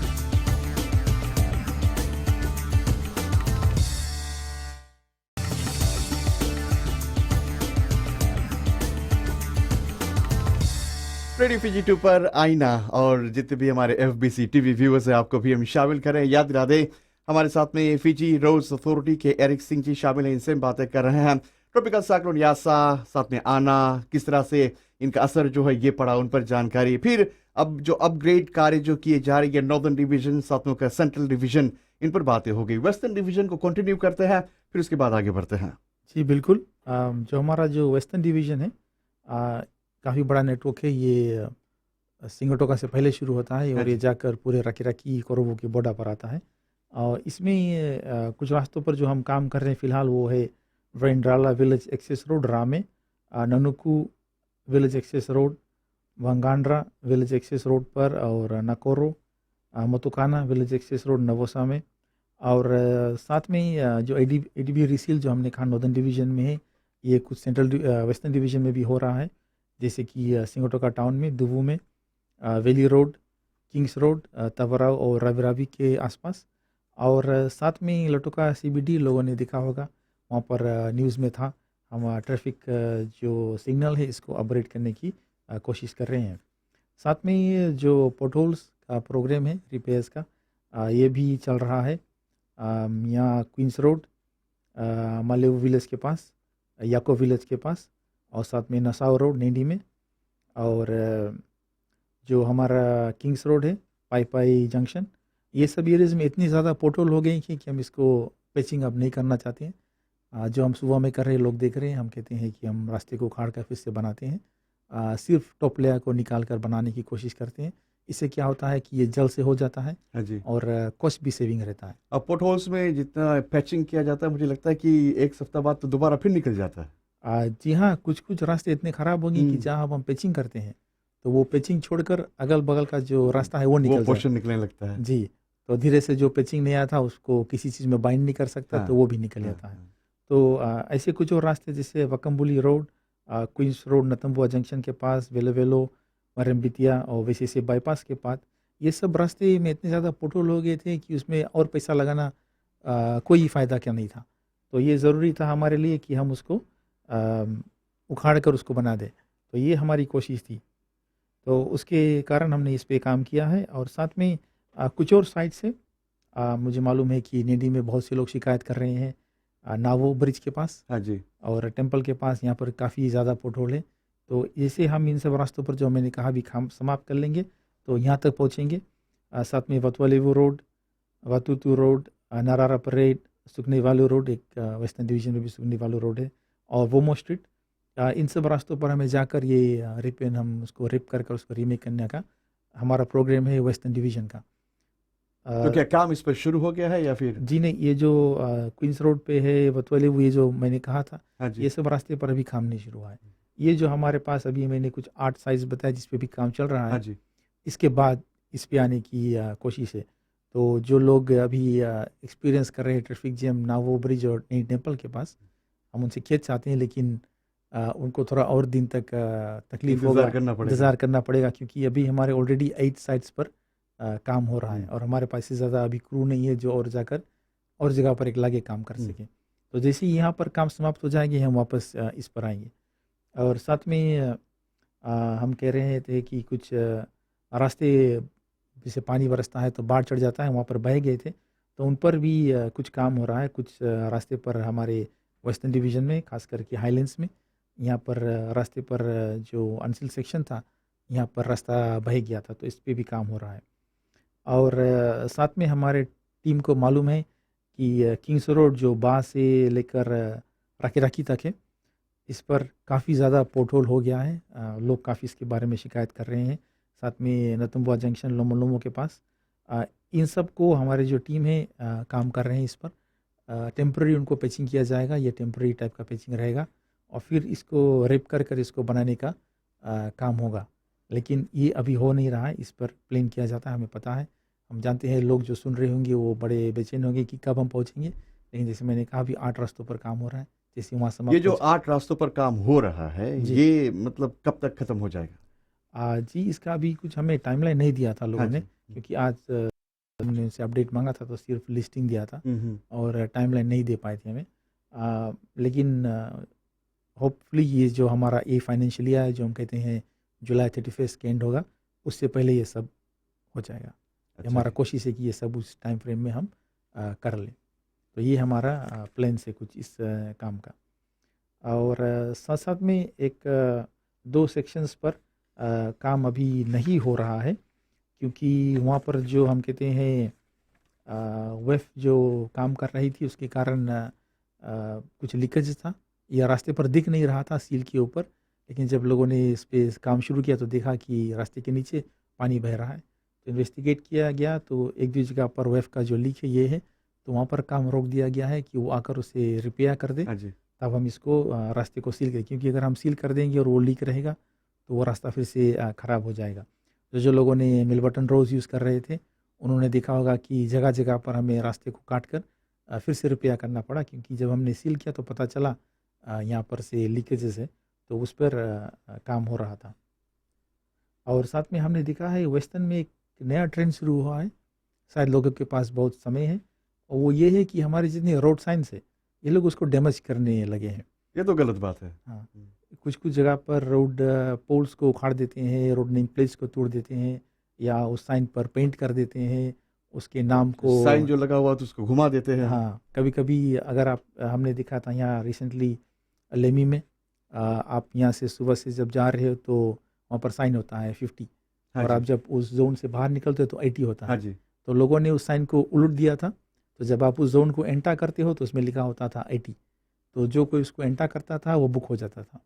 रेडियो फिजी 2 पर आईना, और जितने भी हमारे एफबीसी टीवी व्यूअर्स हैं आपको भी हम शामिल करें। याद दिला दें हमारे साथ में फिजी रोड्स अथॉरिटी के एरिक सिंह जी शामिल हैं, इनसे हम बातें कर रहे हैं। ट्रॉपिकल साइक्लोन यासा, साथ में आना, किस तरह से इनका असर जो है ये पड़ा, उन पर जानकारी। फिर अब जो अपग्रेड कार्य जो किए जा रही है नॉर्दर्न डिवीजन, साथ में का सेंट्रल डिवीजन, इन पर बातें हो गई। वेस्टर्न डिवीजन को कंटिन्यू करते हैं, फिर उसके बाद आगे बढ़ते हैं। जी, बिल्कुल। जो हमारा जो वेस्टर्न डिवीज़न है, काफ़ी बड़ा नेटवर्क है। ये सिंगटोका से पहले शुरू होता है हाँ और ये जी। जाकर पूरे रकी कोरोबो की बॉर्डर पर आता है। और इसमें ये कुछ रास्तों पर जो हम काम कर रहे हैं फ़िलहाल, वो है वेंड्राला village access road, Rame, Nanuku village access road, Vangandra village access road पर, और Nakoro, Mutukana village access road Navosa में। और साथ में ही जो एडीबी रिसील जो हमने कहा नॉर्दर्न डिवीज़न में है, ये कुछ वेस्टर्न डिवीज़न में भी हो रहा है। जैसे कि सिंगटोका टाउन में, दुवू में, वैली रोड, किंग्स रोड, तवराव और रविरावी के आसपास। और साथ में ही लटोका सीबीडी लोगों ने देखा होगा, वहाँ पर न्यूज़ में था। हम ट्रैफिक जो सिग्नल है इसको अपग्रेड करने की कोशिश कर रहे हैं। साथ में ये जो पोटहोल्स का प्रोग्राम है रिपेयर्स का, ये भी चल रहा है। यहाँ क्वींस रोड, मालेव विलेज के पास, याको विलेज के पास, और साथ में नसाओ रोड नेडी में। और जो हमारा किंग्स रोड है, पाई पाई जंक्शन, ये सब एरियाज में इतनी ज़्यादा पोटहोल हो गई कि हम इसको पैचिंग अब नहीं करना चाहते हैं। जो हम सुबह में कर रहे हैं, लोग देख रहे हैं, हम कहते हैं कि हम रास्ते को उखाड़ कर फिर से बनाते हैं। सिर्फ टॉप लेयर को निकाल कर बनाने की कोशिश करते हैं। इससे क्या होता है कि ये जल्द से हो जाता है हाँ जी। और कॉस्ट भी सेविंग रहता है। अब पोर्ट होल्स में जितना पैचिंग किया जाता है, मुझे लगता है कि एक सप्ताह बाद तो दोबारा फिर निकल जाता है। जी हाँ, कुछ रास्ते इतने ख़राब होंगे कि हम्म, जहाँ अब हम पैचिंग करते हैं, तो वो पैचिंग छोड़कर अगल-बगल का जो रास्ता है वो वो निकल जाए। पोर्शन निकलने लगता है। जी, तो धीरे से जो पैचिंग नहीं आया था उसको किसी चीज़ में बाइंड नहीं कर सकता, हाँ तो वो भी निकल हाँ जाता है। हाँ। तो ऐसे कुछ और रास्ते जैसे वकम्बुली रोड, क्वींस रोड नतम्बुआ जंक्शन के पास, वेलो मरम्बितिया और वैसे बाईपास के पास, ये सब रास्ते में इतने ज़्यादा पोटहोल हो गए थे कि उसमें और पैसा लगाना कोई फ़ायदा क्या नहीं था। तो ये ज़रूरी था हमारे लिए कि हम उसको उखाड़ कर उसको बना दें। तो ये हमारी कोशिश थी। तो उसके कारण हमने इस पे काम किया है। और साथ में कुछ और साइड से मुझे मालूम है कि नेडी में बहुत से लोग शिकायत कर रहे हैं, नावो ब्रिज के पास हाँ जी। और टेंपल के पास, यहाँ पर काफ़ी ज़्यादा पोटहोल है। तो जैसे हम इन सब रास्तों पर जो मैंने कहा भी काम समाप्त कर लेंगे तो यहाँ तक पहुँचेंगे। साथ में वतवालेवो रोड, वातुतु रोड, नारारा परेड, सुकनी वालू रोड, एक वेस्टर्न डिवीज़न में भी सुकनी वालू रोड है, और वोमो स्ट्रीट। इन सब रास्तों पर हमें जाकर ये हम उसको रिप कर उसको रीमेक करने का हमारा प्रोग्राम है वेस्टर्न डिवीज़न का। तो क्या काम इस पर शुरू हो गया है या फिर? जी नहीं, ये जो क्वींस रोड पे है, वतवालेवो, ये जो मैंने कहा था, हाँ जी। ये सब रास्ते पर अभी काम नहीं शुरू हुआ है। ये जो हमारे पास अभी मैंने कुछ 8 साइज़ बताया जिस पे भी काम चल रहा हाँ है, जी। इसके बाद इस पे आने की कोशिश है। तो जो लोग अभी एक्सपीरियंस कर रहे हैं ट्रैफिक जैम नावो ब्रिज और नई टेंपल के पास, हम उनसे खेद चाहते हैं, लेकिन उनको थोड़ा और दिन तक तकलीफ होगा, इंतजार करना पड़ेगा। इंतज़ार करना पड़ेगा, क्योंकि अभी हमारे ऑलरेडी 8 साइट्स पर काम हो रहा है हम्म, और हमारे पास इससे ज़्यादा अभी क्रू नहीं है जो और जाकर और जगह पर एक लागे काम कर सकें। तो जैसे ही यहाँ पर काम समाप्त हो जाएंगे हम वापस इस पर आएंगे। और साथ में हम कह रहे थे कि कुछ रास्ते जैसे पानी बरसता है तो बाढ़ चढ़ जाता है, वहाँ पर बह गए थे, तो उन पर भी कुछ काम हो रहा है। कुछ रास्ते पर हमारे वेस्टर्न डिवीज़न में, ख़ास करके हाईलैंड्स में, यहाँ पर रास्ते पर जो अनसिल सेक्शन था, यहाँ पर रास्ता बह गया था, तो इस पे भी काम हो रहा है। और साथ में हमारे टीम को मालूम है कि किंग्स रोड जो बा से लेकर राकी तक है, इस पर काफ़ी ज़्यादा पोर्टहोल हो गया है। लोग काफ़ी इसके बारे में शिकायत कर रहे हैं। साथ में नतुम्बा जंक्शन लोमो के पास, इन सब को हमारी जो टीम है काम कर रहे हैं इस पर। टेम्पररी उनको पैचिंग किया जाएगा, ये टेम्पररी टाइप का पैचिंग रहेगा, और फिर इसको रेप कर इसको बनाने का काम होगा। लेकिन ये अभी हो नहीं रहा है, इस पर प्लान किया जाता है, हमें पता है। हम जानते हैं लोग जो सुन रहे होंगे वो बड़े बेचैन होंगे कि कब हम पहुँचेंगे, लेकिन जैसे मैंने कहा अभी 8 रास्तों पर काम हो रहा है, जैसे वहाँ ये समाप्त जो हो 8 रास्तों पर काम हो रहा है, जी। ये मतलब कब तक खत्म हो जाएगा? जी, इसका अभी कुछ हमें टाइमलाइन नहीं दिया था हाँ लोगों ने, जी। क्योंकि आज हमने उनसे अपडेट मांगा था तो सिर्फ लिस्टिंग दिया था हम्म। और टाइमलाइन नहीं दे पाए थे हमें। लेकिन होपफुली ये जो हमारा ये फाइनेंशियल ईयर है, जो हम कहते हैं जुलाई 31 के एंड होगा, उससे पहले ये सब हो जाएगा। ये अच्छा हमारा जी। कोशिश है कि ये सब उस टाइम फ्रेम में हम कर लें। तो ये हमारा प्लान से कुछ इस काम का। और साथ साथ में एक 2 सेक्शंस पर काम अभी नहीं हो रहा है, क्योंकि वहाँ पर जो हम कहते हैं वेफ जो काम कर रही थी, उसके कारण कुछ लीकेज था, या रास्ते पर दिख नहीं रहा था सील के ऊपर। लेकिन जब लोगों ने इस पे काम शुरू किया तो देखा कि रास्ते के नीचे पानी बह रहा है, तो इन्वेस्टिगेट किया गया, तो एक दो जगह पर वेफ का जो लीक है ये है, तो वहाँ पर काम रोक दिया गया है कि वो आकर उसे रिपेयर कर दे, हाँ जी। तब हम इसको रास्ते को सील करें। क्योंकि अगर हम सील कर देंगे और वो लीक रहेगा तो वो रास्ता फिर से ख़राब हो जाएगा। तो जो लोगों ने मिल्बर्टन रोज़ यूज़ कर रहे थे, उन्होंने देखा होगा कि जगह जगह पर हमें रास्ते को काट कर फिर से रिपेयर करना पड़ा, क्योंकि जब हमने सील किया तो पता चला यहाँ पर से लीकेजेस है, तो उस पर काम हो रहा था। और साथ में हमने देखा है वेस्टर्न में एक नया ट्रेंड शुरू हुआ है, शायद लोगों के पास बहुत समय है, और वो ये है कि हमारे जितने रोड साइंस है ये लोग उसको डैमेज करने लगे हैं। ये तो गलत बात है। हाँ, कुछ जगह पर रोड पोल्स को उखाड़ देते हैं, रोड नेम प्लेट्स को तोड़ देते हैं, या उस साइन पर पेंट कर देते हैं, उसके नाम को। साइन जो लगा हुआ तो उसको घुमा देते हैं। हाँ, कभी-कभी अगर आप हमने देखा था यहाँ रिसेंटली लेमी में, आप यहाँ से सुबह से जब जा रहे हो तो वहाँ पर साइन होता है 50, हाँ और जी। आप जब उस जोन से बाहर निकलते हो तो 80 होता हाँ है। जी। तो लोगों ने उस साइन को उलट दिया था, तो जब आप उस जोन को एंटर करते हो तो उसमें लिखा होता था 80, तो जो कोई उसको एंटर करता था वो बुक हो जाता था,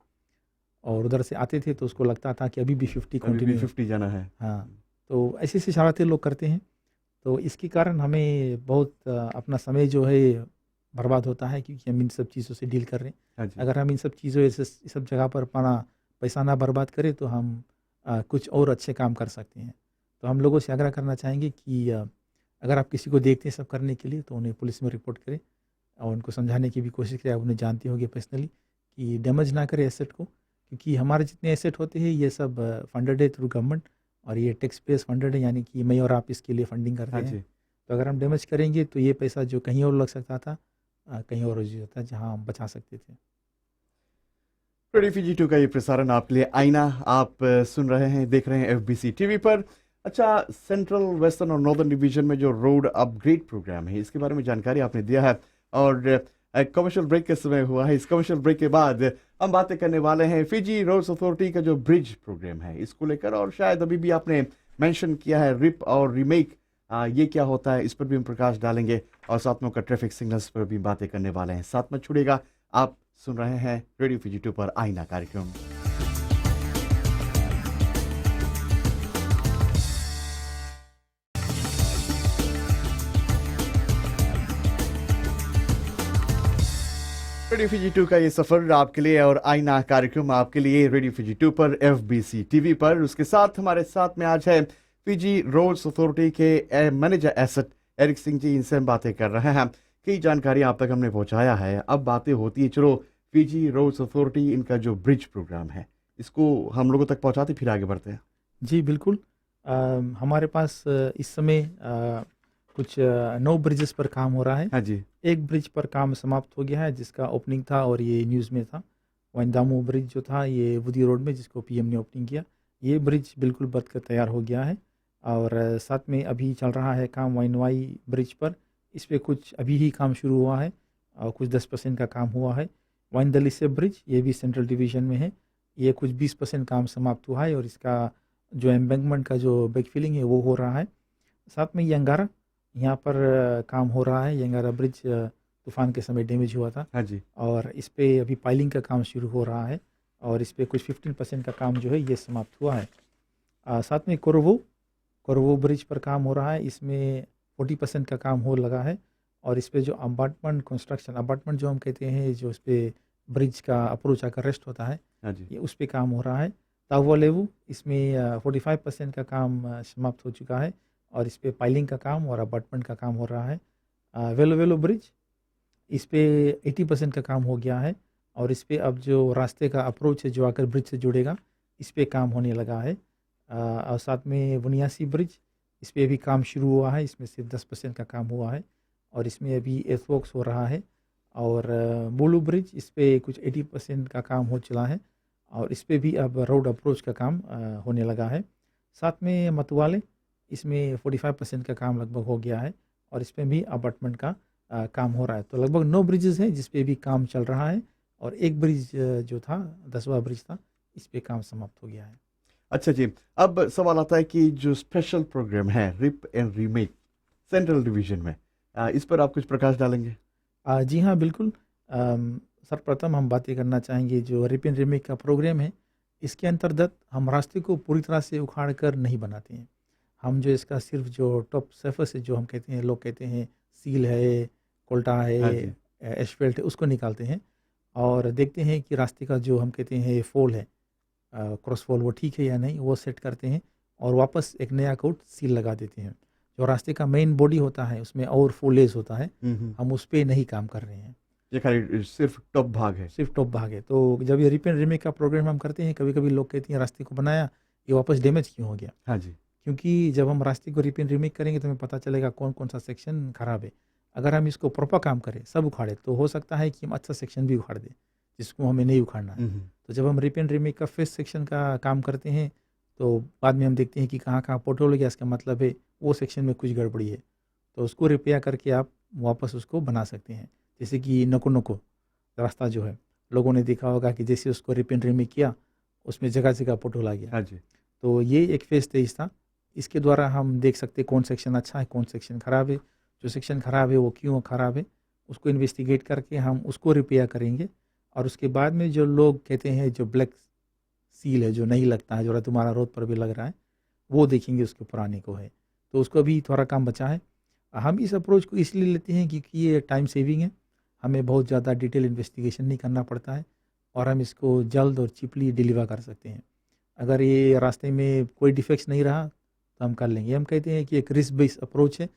और उधर से आते थे तो उसको लगता था कि अभी भी 50 अभी भी कंटिन्यू है। 50 जाना है। हाँ, तो ऐसी शरारतें लोग करते हैं, तो इसके कारण हमें बहुत अपना समय जो है बर्बाद होता है, क्योंकि हम इन सब चीज़ों से डील कर रहे हैं। हाँ जी। अगर हम इन सब चीज़ों से इस सब जगह पर अपना पैसा ना बर्बाद करें तो हम कुछ और अच्छे काम कर सकते हैं। तो हम लोगों से आग्रह करना चाहेंगे कि अगर आप किसी को देखते हैं सब करने के लिए तो उन्हें पुलिस में रिपोर्ट करें, और उनको समझाने की भी कोशिश करें। आप उन्हें जानते होंगे पर्सनली कि डैमेज ना करें एसेट को, क्योंकि हमारे जितने एसेट होते हैं ये सब फंडेड है थ्रू गवर्नमेंट, और ये टैक्स पेस फंडेड है, यानी कि मैं और आप इसके लिए फंडिंग करते हाँ हैं। जी। तो अगर हम डैमेज करेंगे तो ये पैसा जो कहीं और लग सकता था, कहीं और यूज होता जहाँ हम बचा सकते थे। रेडियो फीजी 2 का ये प्रसारण आपके लिए आईना आप सुन रहे हैं, देख रहे हैं एफबीसी टीवी पर। अच्छा, सेंट्रल वेस्टर्न और नॉर्दर्न डिवीजन में जो रोड अपग्रेड प्रोग्राम है, इसके बारे में जानकारी आपने दिया है, और कमर्शियल ब्रेक के समय हुआ है। इस कमर्शियल ब्रेक के बाद हम बातें करने वाले हैं फिजी रोड्स अथॉरिटी का जो ब्रिज प्रोग्राम है इसको लेकर, और शायद अभी भी आपने मेंशन किया है रिप और रीमेक, ये क्या होता है इस पर भी हम प्रकाश डालेंगे, और साथ में उनका ट्रैफिक सिग्नल्स पर भी बातें करने वाले हैं। साथ में छुड़ेगा, आप सुन रहे हैं रेडियो फीजी 2 पर आईना कार्यक्रम। रेडियो फीजी 2 का ये सफर आपके लिए, और आईना कार्यक्रम आपके लिए रेडियो फीजी 2 पर एफबीसी टीवी पर। उसके साथ हमारे साथ में आज है फिजी रोड्स अथॉरिटी के manager asset Eric Singh ji, इनसे हम बातें कर रहे हैं। कई जानकारी आप तक हमने पहुंचाया है, अब बातें होती है, चलो फिजी रोड्स अथॉरिटी इनका जो ब्रिज प्रोग्राम है इसको हम लोगों तक पहुंचाते फिर आगे बढ़ते हैं। जी बिल्कुल, हमारे पास इस समय कुछ 9 ब्रिजेस पर काम हो रहा है। हाँ जी। एक ब्रिज पर काम समाप्त हो गया है जिसका ओपनिंग था और ये न्यूज़ में था, वाइंदामो ब्रिज जो था ये वुदी रोड में, जिसको पीएम ने ओपनिंग किया, ये ब्रिज बिल्कुल बनकर तैयार हो गया है। और साथ में अभी चल रहा है काम वाइनवाई ब्रिज पर, इस पे कुछ अभी ही काम शुरू हुआ है और कुछ 10% का काम हुआ है। वाइन दलिसे ब्रिज ये भी सेंट्रल डिवीज़न में है, ये कुछ 20% काम समाप्त हुआ है और इसका जो एम्बैंकमेंट का जो बैक फिलिंग है वो हो रहा है। साथ में यंगारा, यहाँ पर काम हो रहा है। यंगारा ब्रिज तूफान के समय डैमेज हुआ था हाँ जी। और इस पे अभी पाइलिंग का काम शुरू हो रहा है और इस पे कुछ 15% का काम जो है ये समाप्त हुआ है। साथ में कोरवो ब्रिज पर काम हो रहा है, इसमें 40% का काम हो लगा है और इस पे जो अबाटमेंट कंस्ट्रक्शन, अबाटमेंट जो हम कहते हैं, जो इस पे ब्रिज का अप्रोच आकर रेस्ट होता है, हाँ जी। ये उस पे काम हो रहा है। तावलेवू, इसमें 45% का काम समाप्त हो चुका है और इस पे पाइलिंग का काम और अबाटमेंट का काम हो रहा है। वेलो वेलो ब्रिज, इस पे 80% का काम हो गया है और इस पे अब जो रास्ते का अप्रोच है जो आकर ब्रिज से जुड़ेगा, इस पे काम होने लगा है। और साथ में वनियासी ब्रिज, इस पे भी काम शुरू हुआ है, इसमें सिर्फ 10% का काम हुआ है और इसमें अभी एर्थवर्क्स हो रहा है। और बोलू ब्रिज, इस पे कुछ 80% का काम हो चला है और इस पे भी अब रोड अप्रोच का काम होने लगा है। साथ में मतवाले, इसमें 45% का काम लगभग हो गया है और इस पे भी अपार्टमेंट का काम हो रहा है। तो लगभग 9 ब्रिजेस हैं जिस पे भी काम चल रहा है और एक ब्रिज जो था 10वां ब्रिज था, इस पे काम समाप्त हो गया है। अच्छा जी, अब सवाल आता है कि जो स्पेशल प्रोग्राम है rip and remake central division में, इस पर आप कुछ प्रकाश डालेंगे? जी हाँ, बिल्कुल। सर्वप्रथम हम बातें करना चाहेंगे जो रिप एंड रीमेक का प्रोग्राम है, इसके अंतर्गत हम रास्ते को पूरी तरह से उखाड़ कर नहीं बनाते हैं। हम जो इसका सिर्फ जो टॉप सरफेस है, जो हम कहते हैं, लोग कहते हैं सील है, कोल्टा हाँ है, जी। एस्फेल्ट है, उसको निकालते हैं और देखते हैं कि रास्ते का जो हम कहते हैं फॉल है, क्रॉस फॉल, वो ठीक है या नहीं, वो सेट करते हैं और वापस एक नया कोट सील लगा देते हैं। जो रास्ते का मेन बॉडी होता है उसमें और फॉलेज होता है, हम्म। हम उस पे नहीं काम कर रहे हैं, ये खाली सिर्फ टॉप भाग है। सिर्फ टॉप भाग है। तो जब ये रिप एंड रीमेक का प्रोग्राम हम करते हैं, कभी कभी लोग कहते हैं रास्ते को बनाया, ये वापस डैमेज क्यों हो गया? हाँ जी। क्योंकि जब हम रास्ते को रिप एंड रीमेक करेंगे तो हमें पता चलेगा कौन कौन सा सेक्शन खराब है। अगर हम इसको प्रॉपर काम करें, सब उखाड़े, तो हो सकता है कि हम अच्छा सेक्शन भी उखाड़ दें जिसको हमें नहीं उखाड़ना है। हम्म। तो जब हम रिप एंड रीमेक का फर्स्ट सेक्शन का काम करते हैं तो बाद में हम देखते हैं कि कहाँ कहाँ पोर्टल हो गया, इसका मतलब है वो सेक्शन में कुछ गड़बड़ी है, तो उसको रिपेयर करके आप वापस उसको बना सकते हैं। जैसे कि नको नको रास्ता जो है, लोगों ने देखा होगा कि जैसे उसको रिप एंड रीमेक किया, उसमें जगह जगह पोर्टल आ गया। हाँ जी। तो ये एक फेज स्टेज था, इसके द्वारा हम देख सकते हैं कौन सेक्शन अच्छा है, कौन सेक्शन ख़राब है। जो सेक्शन ख़राब है वो क्यों ख़राब है, उसको इन्वेस्टिगेट करके हम उसको रिपेयर करेंगे और उसके बाद में जो लोग कहते हैं जो ब्लैक सील है, जो नहीं लगता है, जो तुम्हारा रोड पर भी लग रहा है, वो देखेंगे उसके पुराने को है, तो उसको भी थोड़ा काम बचा है। हम इस अप्रोच को इसलिए लेते हैं क्योंकि ये टाइम सेविंग है, हमें बहुत ज़्यादा डिटेल इन्वेस्टिगेशन नहीं करना पड़ता है और हम इसको जल्द और चीपली डिलीवर कर सकते हैं। अगर ये रास्ते में कोई डिफेक्ट्स नहीं रहा तो हम कर लेंगे। हम कहते हैं कि एक रिस्क बेस्ड अप्रोच है,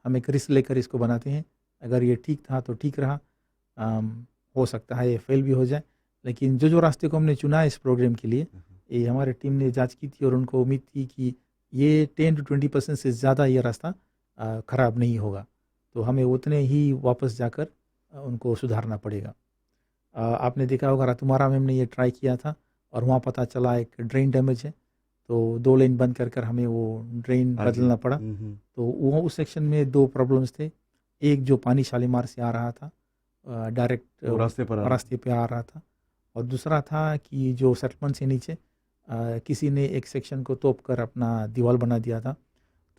हम एक रिस्क लेकर इसको बनाते हैं। अगर ये ठीक था तो ठीक रहा, हो सकता है ये फेल भी हो जाए, लेकिन जो रास्ते को हमने चुना है इस प्रोग्राम के लिए, ये हमारे टीम ने जांच की थी और उनको उम्मीद थी कि ये 10 to 20% से ज़्यादा ये रास्ता ख़राब नहीं होगा, तो हमें उतने ही वापस जाकर उनको सुधारना पड़ेगा। आपने देखा होगा रातुमारा में हमने ये ट्राई किया था और वहाँ पता चला एक ड्रेन डैमेज है, तो 2 लेन बंद कर कर हमें वो ड्रेन हाँ जी। बदलना पड़ा। तो वो उस सेक्शन में 2 प्रॉब्लम्स थे, एक जो पानी शालीमार से आ रहा था, डायरेक्ट वो रास्ते पर आ रहा रास्ते पे आ रहा था, और दूसरा था कि जो सेटलमेंट से नीचे किसी ने एक सेक्शन को तोप कर अपना दीवार बना दिया था,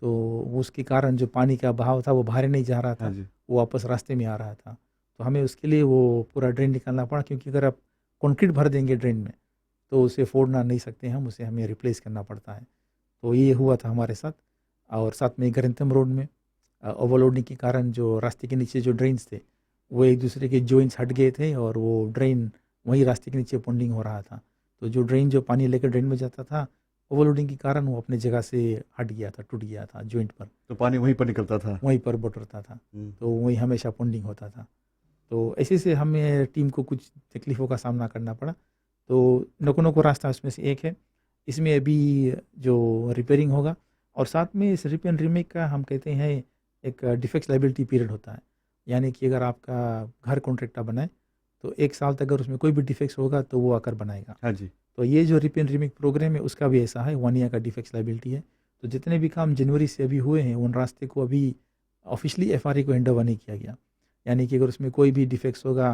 तो उसके कारण जो पानी का बहाव था वो बाहर नहीं जा रहा हाँ था, जी। वो वापस रास्ते में आ रहा था। तो हमें उसके लिए वो पूरा ड्रेन निकालना पड़ा, क्योंकि अगर आप कंक्रीट भर देंगे ड्रेन में तो उसे फोड़ना नहीं सकते हम, उसे हमें रिप्लेस करना पड़ता है। तो ये हुआ था हमारे साथ। और साथ में गरिंथम रोड में ओवरलोडिंग के कारण जो रास्ते के नीचे जो ड्रेन्स थे वो एक दूसरे के जॉइंट्स हट गए थे और वो ड्रेन वहीं रास्ते के नीचे पॉन्डिंग हो रहा था। तो जो ड्रेन जो पानी लेकर ड्रेन में जाता था, ओवरलोडिंग के कारण वो अपने जगह से हट गया था, टूट गया था जॉइंट पर, तो पानी वहीं पर निकलता था। वहीं पर बटरता था, तो वहीं हमेशा पॉन्डिंग होता था। तो ऐसे से हमें टीम को कुछ तकलीफ़ों का सामना करना पड़ा। तो नको नको रास्ता उसमें से एक है, इसमें अभी जो रिपेयरिंग होगा, और साथ में इस रिप एंड रीमेक का हम कहते हैं एक डिफेक्ट्स लाइबिलिटी पीरियड होता है। यानी कि अगर आपका घर कॉन्ट्रैक्टर बनाए तो 1 साल तक अगर उसमें कोई भी डिफेक्ट्स होगा तो वो आकर बनाएगा। हाँ जी। तो ये जो रिपेयर रिमेक प्रोग्राम है उसका भी ऐसा है, 1 ईयर का डिफेक्ट्स लायबिलिटी है। तो जितने भी काम जनवरी से अभी हुए हैं उन रास्ते को अभी ऑफिशियली एफआरए को हैंड ओवर नहीं किया गया। यानी कि अगर उसमें कोई भी डिफेक्ट्स होगा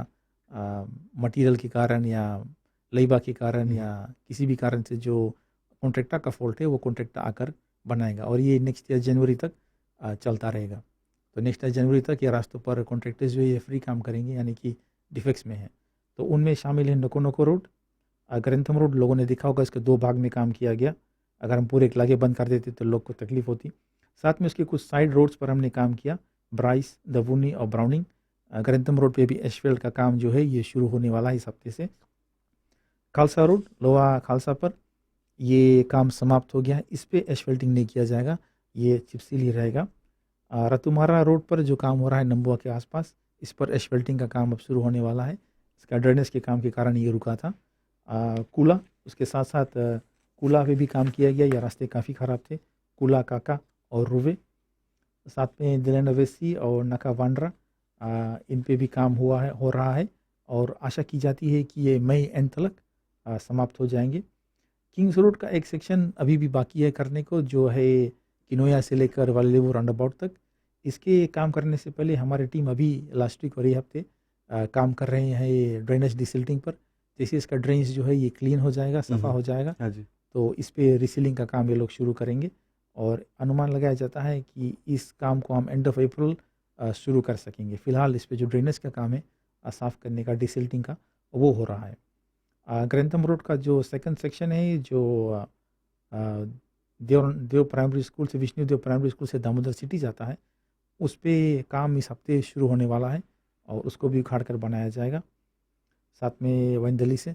मटेरियल के कारण या लेबा के कारण या किसी भी कारण से जो कॉन्ट्रैक्टर का फॉल्ट है वो कॉन्ट्रैक्टर आकर बनाएगा और ये नेक्स्ट ईयर जनवरी तक चलता रहेगा। तो नेक्स्ट ईयर जनवरी तक ये रास्तों पर कॉन्ट्रैक्टर्स जो है ये फ्री काम करेंगे, यानी कि डिफेक्ट्स में है। तो उनमें शामिल है नको नको रोड, ग्रंथम रोड। लोगों ने देखा होगा इसके 2 भाग में काम किया गया। अगर हम पूरे इलाके बंद कर देते तो लोग को तकलीफ होती। साथ में उसके कुछ साइड रोड्स पर हमने काम किया, ब्राइस, दवुनी और ब्राउनिंग। ग्रंथम रोड पे भी एसफेल्ट का काम जो है ये शुरू होने वाला है इस हफ्ते से। खालसा रोड, लोहा खालसा पर ये काम समाप्त हो गया है, इस पे एसफेल्टिंग नहीं किया जाएगा, ये चिपसील ही रहेगा। रतुमारा रोड पर जो काम हो रहा है नंबुआ के आसपास, इस पर एसफेल्टिंग का काम अब शुरू होने वाला है। इसका ड्रेनेज के काम के कारण ये रुका था। कूला, उसके साथ साथ कूला पे भी काम किया गया, ये रास्ते काफ़ी ख़राब थे, कूला काका और रुवे। साथ में दिलनवेसी और नका वांड्रा, इन पे भी काम हो रहा है और आशा की जाती है कि ये मई एंड तक समाप्त हो जाएंगे। किंग्स रोड का एक सेक्शन अभी भी बाकी है करने को, जो है किनोया से लेकर वालेवो राउंड अबाउट तक। इसके काम करने से पहले हमारी टीम अभी लास्ट वीक और ये हफ्ते काम कर रहे हैं ड्रेनेज डिसिल्टिंग पर। जैसे इसका ड्रेनेज जो है ये क्लीन हो जाएगा, सफ़ा हो जाएगा, हाँ जी। तो इस पे रिसीलिंग का काम ये लोग शुरू करेंगे और अनुमान लगाया जाता है कि इस काम को हम एंड ऑफ अप्रैल शुरू कर सकेंगे। फ़िलहाल इस पे जो ड्रेनेज का काम है साफ़ करने का, डिसिल्टिंग का, वो हो रहा है। ग्रंथम रोड का जो सेकंड सेक्शन है, जो देव प्राइमरी स्कूल से, विष्णुदेव प्राइमरी स्कूल से दामोदर सिटी जाता है, उस पे काम इस हफ्ते शुरू होने वाला है और उसको भी उखाड़ कर बनाया जाएगा। साथ में वंदली से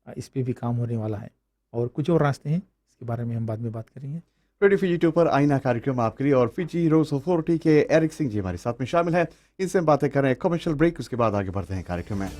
इस पे भी काम होने वाला है और कुछ और रास्ते हैं, इसके बारे में हम बाद में बात करेंगे। रेडियो फिजी 2 पर आईना कार्यक्रम आपके लिए और फिजी रोड्स अथॉरिटी के एरिक सिंह जी हमारे साथ में शामिल है। इनसे हम बातें कर रहे हैं, कमर्शियल ब्रेक, उसके बाद आगे बढ़ते हैं कार्यक्रम में।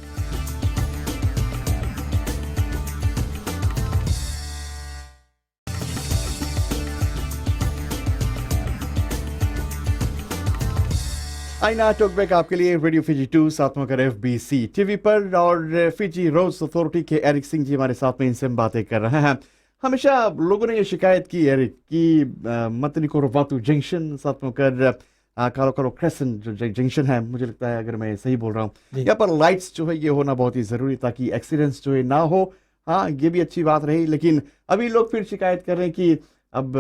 आईना टॉकबैक आपके लिए रेडियो फिजी 2 साथ में कर FBC टीवी पर और फिजी रोड्स अथॉरिटी के एरिक सिंह जी हमारे साथ में, इनसे हम बातें कर रहे हैं। हमेशा लोगों ने ये शिकायत की एरिक कि मतनिकोरो वातु जंक्शन साथ में कर कालो कालो क्रेसेंट जो जंक्शन है, मुझे लगता है अगर मैं सही बोल रहा हूँ, यहाँ पर लाइट्स जो है ये होना बहुत ही ज़रूरी ताकि एक्सीडेंट्स जो है ना हो। हाँ, ये भी अच्छी बात रही, लेकिन अभी लोग फिर शिकायत कर रहे हैं कि अब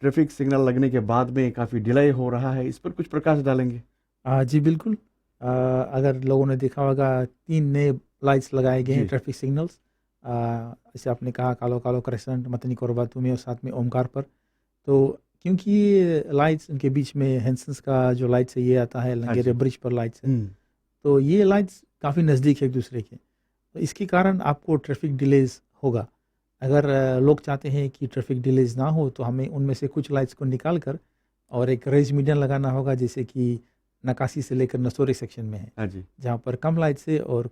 ट्रैफिक सिग्नल लगने के बाद में काफ़ी डिले हो रहा है। इस पर कुछ प्रकाश डालेंगे? जी बिल्कुल। अगर लोगों ने देखा होगा 3 नए लाइट्स लगाए गए हैं, जी। Traffic signals. जैसे आपने कहा कालो कालो क्रेसेंट, मतनी कोरबातू में और साथ में ओमकार पर। तो क्योंकि ये लाइट्स, उनके बीच में हेंसन्स का जो लाइट्स है ये आता है, लंगेरे ब्रिज पर लाइट्स है, तो ये लाइट्स काफ़ी नज़दीक है एक दूसरे के, तो इसके कारण आपको ट्रैफिक डिलेज होगा। अगर लोग चाहते हैं कि ट्रैफिक डिलेज ना हो तो हमें उनमें से कुछ लाइट्स को निकाल कर और एक रेज मीडियन लगाना होगा, जैसे कि नकासी से लेकर नसोरी सेक्शन में है, हाँ जी। जहाँ पर कम लाइट्स है और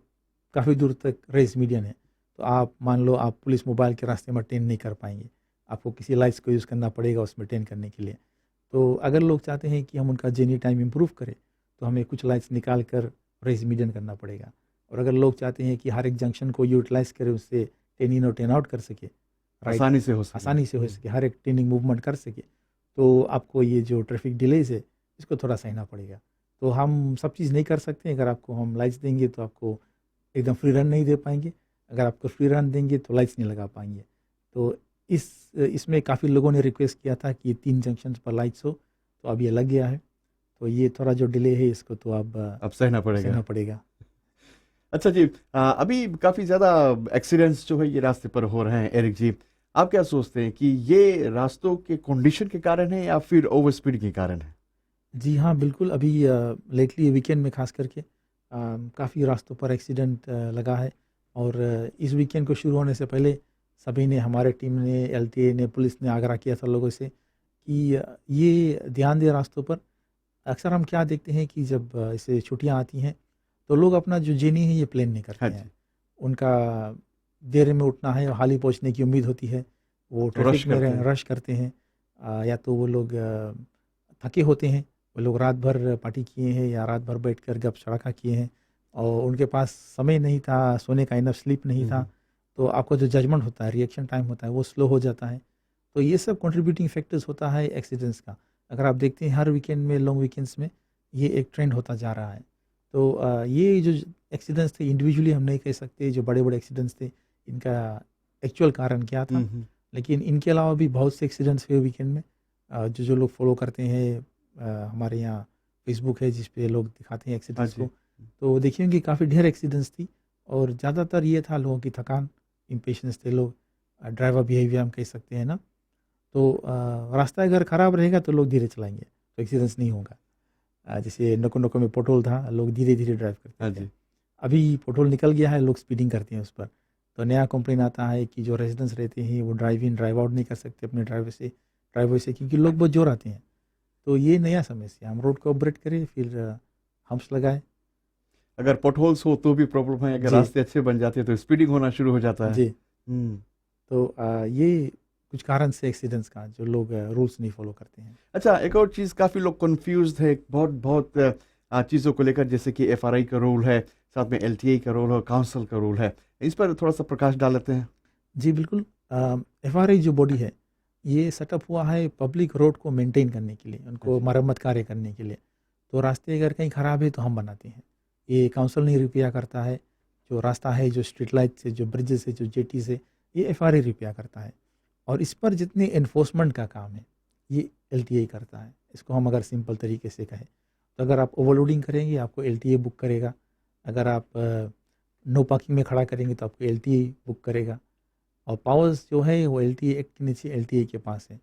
काफ़ी दूर तक रेज मीडियन है। तो आप मान लो आप पुलिस मोबाइल के रास्ते में टेन नहीं कर पाएंगे, आपको किसी लाइट्स को यूज़ करना पड़ेगा उसमें टेन करने के लिए। तो अगर लोग चाहते हैं कि हम उनका जर्नी टाइम इम्प्रूव करें तो हमें कुछ लाइट्स निकाल कर रेज मीडियन करना पड़ेगा। और अगर लोग चाहते हैं कि हर एक जंक्शन को यूटिलाइज़ करें, उससे टेन इन और टेन आउट कर सके, आसानी से हो सके, हर एक टेनिंग मूवमेंट कर सके, तो आपको ये जो ट्रैफिक डिलेज है इसको थोड़ा सहना पड़ेगा। तो हम सब चीज़ नहीं कर सकते। अगर आपको हम लाइट्स देंगे तो आपको एकदम फ्री रन नहीं दे पाएंगे, अगर आपको फ्री रन देंगे तो लाइट्स नहीं लगा पाएंगे। तो इसमें काफ़ी लोगों ने रिक्वेस्ट किया था कि 3 जंक्शन पर लाइट्स हो, तो अब ये लग गया है। तो ये थोड़ा जो डिले है इसको तो अब सहना पड़ेगा। अच्छा जी, अभी काफ़ी ज़्यादा एक्सीडेंट्स जो है ये रास्ते पर हो रहे हैं। एरिक जी, आप क्या सोचते हैं कि ये रास्तों के कंडीशन के कारण है या फिर ओवर स्पीड के कारण है? जी हाँ, बिल्कुल। अभी लेटली वीकेंड में खास करके काफ़ी रास्तों पर एक्सीडेंट लगा है और इस वीकेंड को शुरू होने से पहले सभी ने, हमारे टीम ने, LTA ने, पुलिस ने आग्रह किया था लोगों से कि ये ध्यान दें रास्तों पर। अक्सर हम क्या देखते हैं कि जब इसे छुट्टियां आती हैं तो लोग अपना जो जर्नी है ये प्लान नहीं करते हैं। उनका देर में उठना है और हाल ही पहुँचने की उम्मीद होती है, वो ट्रैफिक में रश करते हैं, या तो वो लोग थके होते हैं, वो लोग रात भर पार्टी किए हैं या रात भर बैठकर गप सड़का किए हैं, और उनके पास समय नहीं था, सोने का इनफ स्लीप नहीं था, तो आपका जो जजमेंट होता है, रिएक्शन टाइम होता है, वो स्लो हो जाता है। तो ये सब कंट्रीब्यूटिंग फैक्टर्स होता है एक्सीडेंट्स का। अगर आप देखते हैं हर वीकेंड में, लॉन्ग वीकेंड्स में ये एक ट्रेंड होता जा रहा है। तो ये जो एक्सीडेंट्स थे इंडिविजुअली हम नहीं कह सकते, जो बड़े-बड़े एक्सीडेंट्स थे, इनका एक्चुअल कारण क्या था। लेकिन इनके अलावा भी बहुत से एक्सीडेंट्स हुए वीकेंड में। जो लोग फॉलो करते हैं, हमारे यहाँ फेसबुक है जिस पे लोग दिखाते हैं हाँ एक्सीडेंट्स जी। को, तो देखेंगे कि काफ़ी ढेर एक्सीडेंट्स थी और ज़्यादातर ये था लोगों की थकान, इम्पेशेंस थे लोग, ड्राइवर बिहेवियर हम कह सकते हैं ना। तो रास्ता अगर ख़राब रहेगा तो लोग धीरे चलाएँगे, तो एक्सीडेंट्स नहीं होगा। जैसे नको-नको में पोटहोल था, लोग धीरे-धीरे ड्राइव हाँ करते थे। जी। अभी पोटहोल निकल गया है, लोग स्पीडिंग करते हैं उस पर। तो नया कंप्लेन आता है कि जो रेज़िडेंट्स रहते हैं वो ड्राइव इन, ड्राइव आउट नहीं कर सकते अपने ड्राइववे से क्योंकि लोग बहुत ज़ोर आते हैं। तो ये नया समस्या है, हम रोड को अपग्रेड करें, फिर हम्प्स लगाएँ। अगर पॉटहोल्स हो तो भी प्रॉब्लम है, अगर जी, रास्ते अच्छे बन जाते हैं तो स्पीडिंग होना शुरू हो जाता है। जी। हुँ। तो ये कुछ कारण से एक्सीडेंट्स का जो लोग रूल्स नहीं फ़ॉलो करते हैं। अच्छा, एक और चीज़ काफ़ी लोग कन्फ्यूज़्ड है बहुत चीज़ों को लेकर, जैसे कि एफआरआई का रोल है, साथ में एलटीए का रोल है, काउंसिल का रोल है। इस पर थोड़ा-सा प्रकाश डाल लेते हैं। जी, बिल्कुल। एफआरआई जो बॉडी है, ये सेटअप हुआ है पब्लिक रोड को मेंटेन करने के लिए, हाँ उनको जी। मरम्मत कार्य करने के लिए। तो रास्ते अगर कहीं ख़राब है तो हम बनाते हैं। ये काउंसिल नहीं रिपेयर करता है। जो रास्ता है, जो स्ट्रीट लाइट से, जो ब्रिजेज़ है, जो जेटी से, ये एफआरआई रिपेयर करता है। और इस पर जितने एनफोर्समेंट का काम है, ये एलटीए करता है। इसको हम अगर सिंपल तरीके से कहें, तो अगर आप ओवरलोडिंग करेंगे, आपको एलटीए बुक करेगा। अगर आप नो पार्किंग में खड़ा करेंगे तो आपको एलटीए बुक करेगा। और पावर्स जो है वो एलटीए एक्ट के नीचे एलटीए के पास है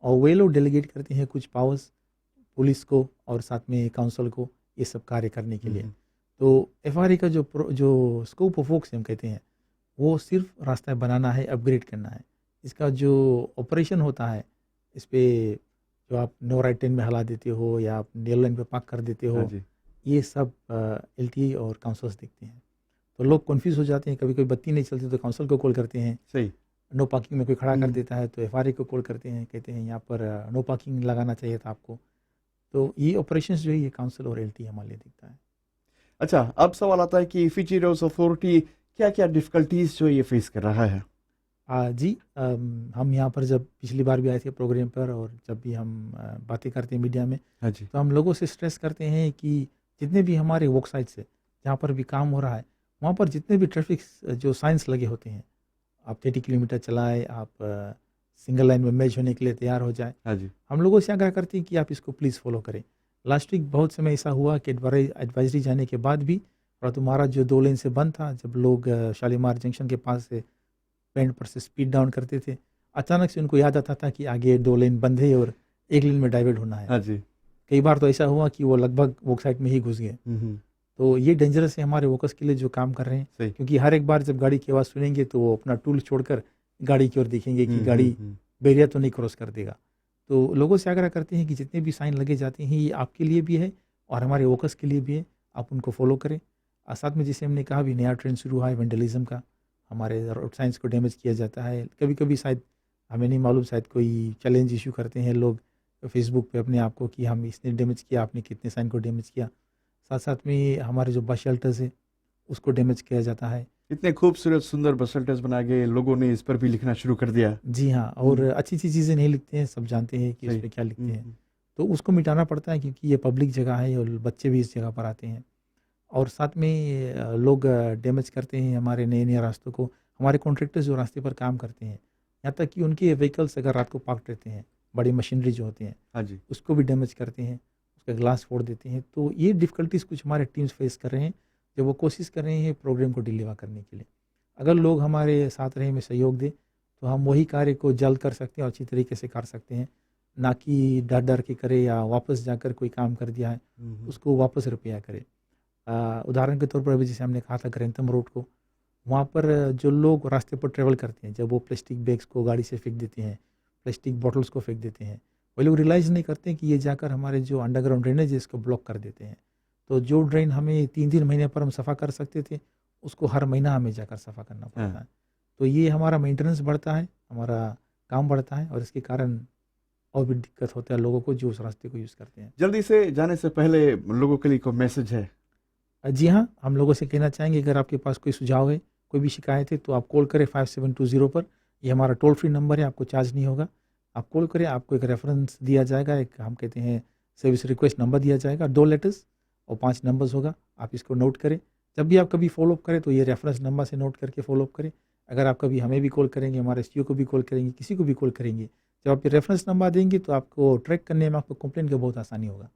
और वे लोग डेलीगेट करते हैं कुछ पावर्स पुलिस को और साथ में काउंसिल को ये सब कार्य करने के हुँ, लिए। हुँ। तो एफआरए का जो स्कोप ऑफ वर्क हम कहते हैं, वो सिर्फ रास्ता बनाना है, अपग्रेड करना है। इसका जो ऑपरेशन होता है, इस पे जो आप नो राइट टर्न में हला देते हो या आप नील लाइन पे पार्क कर देते हाँ हो, जी। ये सब एलटीए और काउंसिल्स देखते हैं। तो लोग कन्फ्यूज़ हो जाते हैं, कभी-कभी बत्ती नहीं चलती तो काउंसिल को कॉल करते हैं। सही। नो पार्किंग में कोई खड़ा कर हुँ। देता है तो एफआरए को कॉल करते हैं, कहते हैं यहाँ पर नो पार्किंग लगाना चाहिए था आपको। तो ये ऑपरेशंस जो है ये काउंसिल और एलटी हमारे लिए दिखता है। अच्छा, अब सवाल आता है कि फिजी रोड्स अथॉरिटी क्या-क्या डिफ़िकल्टीज़ जो ये फ़ेस कर रहा है? जी, हम यहाँ पर जब पिछली बार भी आए थे प्रोग्राम पर और जब भी हम बातें करते हैं मीडिया में, हाँ जी। तो हम लोगों से स्ट्रेस करते हैं कि जितने भी हमारे वर्क साइट्स है, जहाँ पर भी काम हो रहा है, वहाँ पर जितने भी ट्रैफिक जो साइंस लगे होते हैं, आप 30 किलोमीटर चलाएँ, आप सिंगल लाइन में मैच होने के लिए तैयार हो जाएँ। हाँ जी। हम लोगों से आग्रह करते हैं कि आप इसको प्लीज़ फ़ॉलो करें। लास्ट वीक बहुत समय ऐसा हुआ कि एडवाइज़री जाने के बाद भी और तुम्हारा जो 2 लेन से बंद था, जब लोग शालीमार जंक्शन के पास से बैंड पर से स्पीड डाउन करते थे, अचानक से उनको याद आता था कि आगे 2 लेन बंद है और 1 लेन में डाइवर्ट होना है। हाँ जी। कई बार तो ऐसा हुआ कि वो लगभग वो साइड में ही घुस गए। हुँ, हुँ। तो ये डेंजरस है हमारे वर्कर्स के लिए जो काम कर रहे हैं, सही। क्योंकि हर एक बार जब गाड़ी की आवाज़ सुनेंगे तो वो अपना टूल छोड़कर गाड़ी की ओर देखेंगे कि हुँ, गाड़ी हुँ, हुँ। बैरियर तो नहीं क्रॉस कर देगा। तो लोगों से आग्रह करते हैं कि जितने भी साइन लगे जाते हैं ये आपके लिए भी है और हमारे वर्कर्स के लिए भी है, आप उनको फॉलो करें। साथ में जैसे हमने कहा अभी नया ट्रेंड शुरू हुआ है वैंडलिज़्म का, हमारे रोड साइंस को डैमेज किया जाता है। कभी-कभी शायद हमें नहीं मालूम, शायद कोई चैलेंज इश्यू करते हैं लोग फेसबुक पे अपने आप को कि हम इसने डैमेज किया, आपने कितने साइन को डैमेज किया। साथ-साथ में हमारे जो बस शेल्टर्स हैं, उसको डैमेज किया जाता है। इतने खूबसूरत सुंदर बस शेल्टर्स बनाए गए, लोगों ने इस पर भी लिखना शुरू कर दिया। जी हाँ, और हुँ। अच्छी-अच्छी चीज़ें नहीं लिखते हैं, सब जानते हैं कि सही। उसपे क्या लिखते हुँ, हैं। हुँ। तो उसको मिटाना पड़ता है क्योंकि ये पब्लिक जगह है और बच्चे भी इस जगह पर आते हैं। और साथ में लोग डैमेज करते हैं हमारे नए-नए रास्तों को। हमारे कॉन्ट्रैक्टर्स जो रास्ते पर काम करते हैं, यहाँ तक कि उनके व्हीकल्स अगर रात को पार्क्ड रहते हैं, बड़ी मशीनरी जो होती हैं, हाँ जी। उसको भी डैमेज करते हैं, उसका ग्लास फोड़ देते हैं। तो ये डिफ़िकल्टीज़ कुछ हमारे टीम्स फेस कर रहे हैं, जब वो कोशिश कर रहे हैं प्रोग्राम को डिलीवर करने के लिए। अगर लोग हमारे साथ रहें, में सहयोग दें, तो हम वही कार्य को जल्द कर सकते हैं और अच्छी तरीके से कर सकते हैं, ना कि डर-डर के करें या वापस जाकर कोई काम कर दिया है, हुँ, हुँ। उसको वापस रिपेयर करें। उदाहरण के तौर पर अभी जैसे हमने कहा था ग्रैंथम रोड को, वहाँ पर जो लोग रास्ते पर ट्रैवल करते हैं, जब वो प्लास्टिक बैग्स को गाड़ी से फेंक देते हैं, प्लास्टिक बॉटल्स को फेंक देते हैं, वो लोग रियलाइज़ नहीं करते हैं कि ये जाकर हमारे जो अंडरग्राउंड ड्रेनेज है इसको ब्लॉक कर देते हैं। तो जो ड्रेन हमें 3-3 महीने पर हम सफ़ा कर सकते थे, उसको हर महीना हमें जाकर सफ़ा करना पड़ता हाँ। है। तो ये हमारा मेंटेनेंस बढ़ता है, हमारा काम बढ़ता है और इसके कारण और भी दिक्कत होता है लोगों को जो उस रास्ते को यूज़ करते हैं। जल्दी से जाने से पहले लोगों के लिए कोई मैसेज है? जी हाँ, हम लोगों से कहना चाहेंगे अगर आपके पास कोई सुझाव है, कोई भी शिकायत है तो आप कॉल करें 5720 पर। ये हमारा टोल फ्री नंबर है, आपको चार्ज नहीं होगा। आप कॉल करें, आपको एक रेफ़रेंस दिया जाएगा, एक हम कहते हैं सर्विस रिक्वेस्ट नंबर दिया जाएगा, 2 लेटर्स और 5 नंबर्स होगा, आप इसको नोट करें। जब भी आप कभी फ़ॉलो अप करें तो ये रेफ़रेंस नंबर से नोट करके फ़ॉलो अप करें। अगर आप कभी हमें भी कॉल करेंगे, हमारे एसटीओ को भी कॉल करेंगे, किसी को भी कॉल करेंगे, जब आप ये रेफ़रेंस नंबर देंगे तो आपको ट्रैक करने में, आपको कंप्लेंट का बहुत आसानी होगा।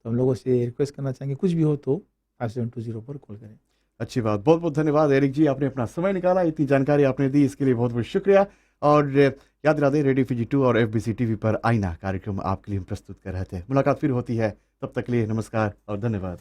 तो हम लोगों से रिक्वेस्ट करना चाहेंगे कुछ भी हो तो 5720 पर कॉल करें। अच्छी बात। बहुत-बहुत धन्यवाद एरिक जी, आपने अपना समय निकाला, इतनी जानकारी आपने दी, इसके लिए बहुत-बहुत शुक्रिया। और याद दिला दें, रेडियो फीजी 2 और एफबीसी टीवी पर आईना कार्यक्रम आपके लिए हम प्रस्तुत कर रहे थे। मुलाकात फिर होती है, तब तक के लिए नमस्कार और धन्यवाद।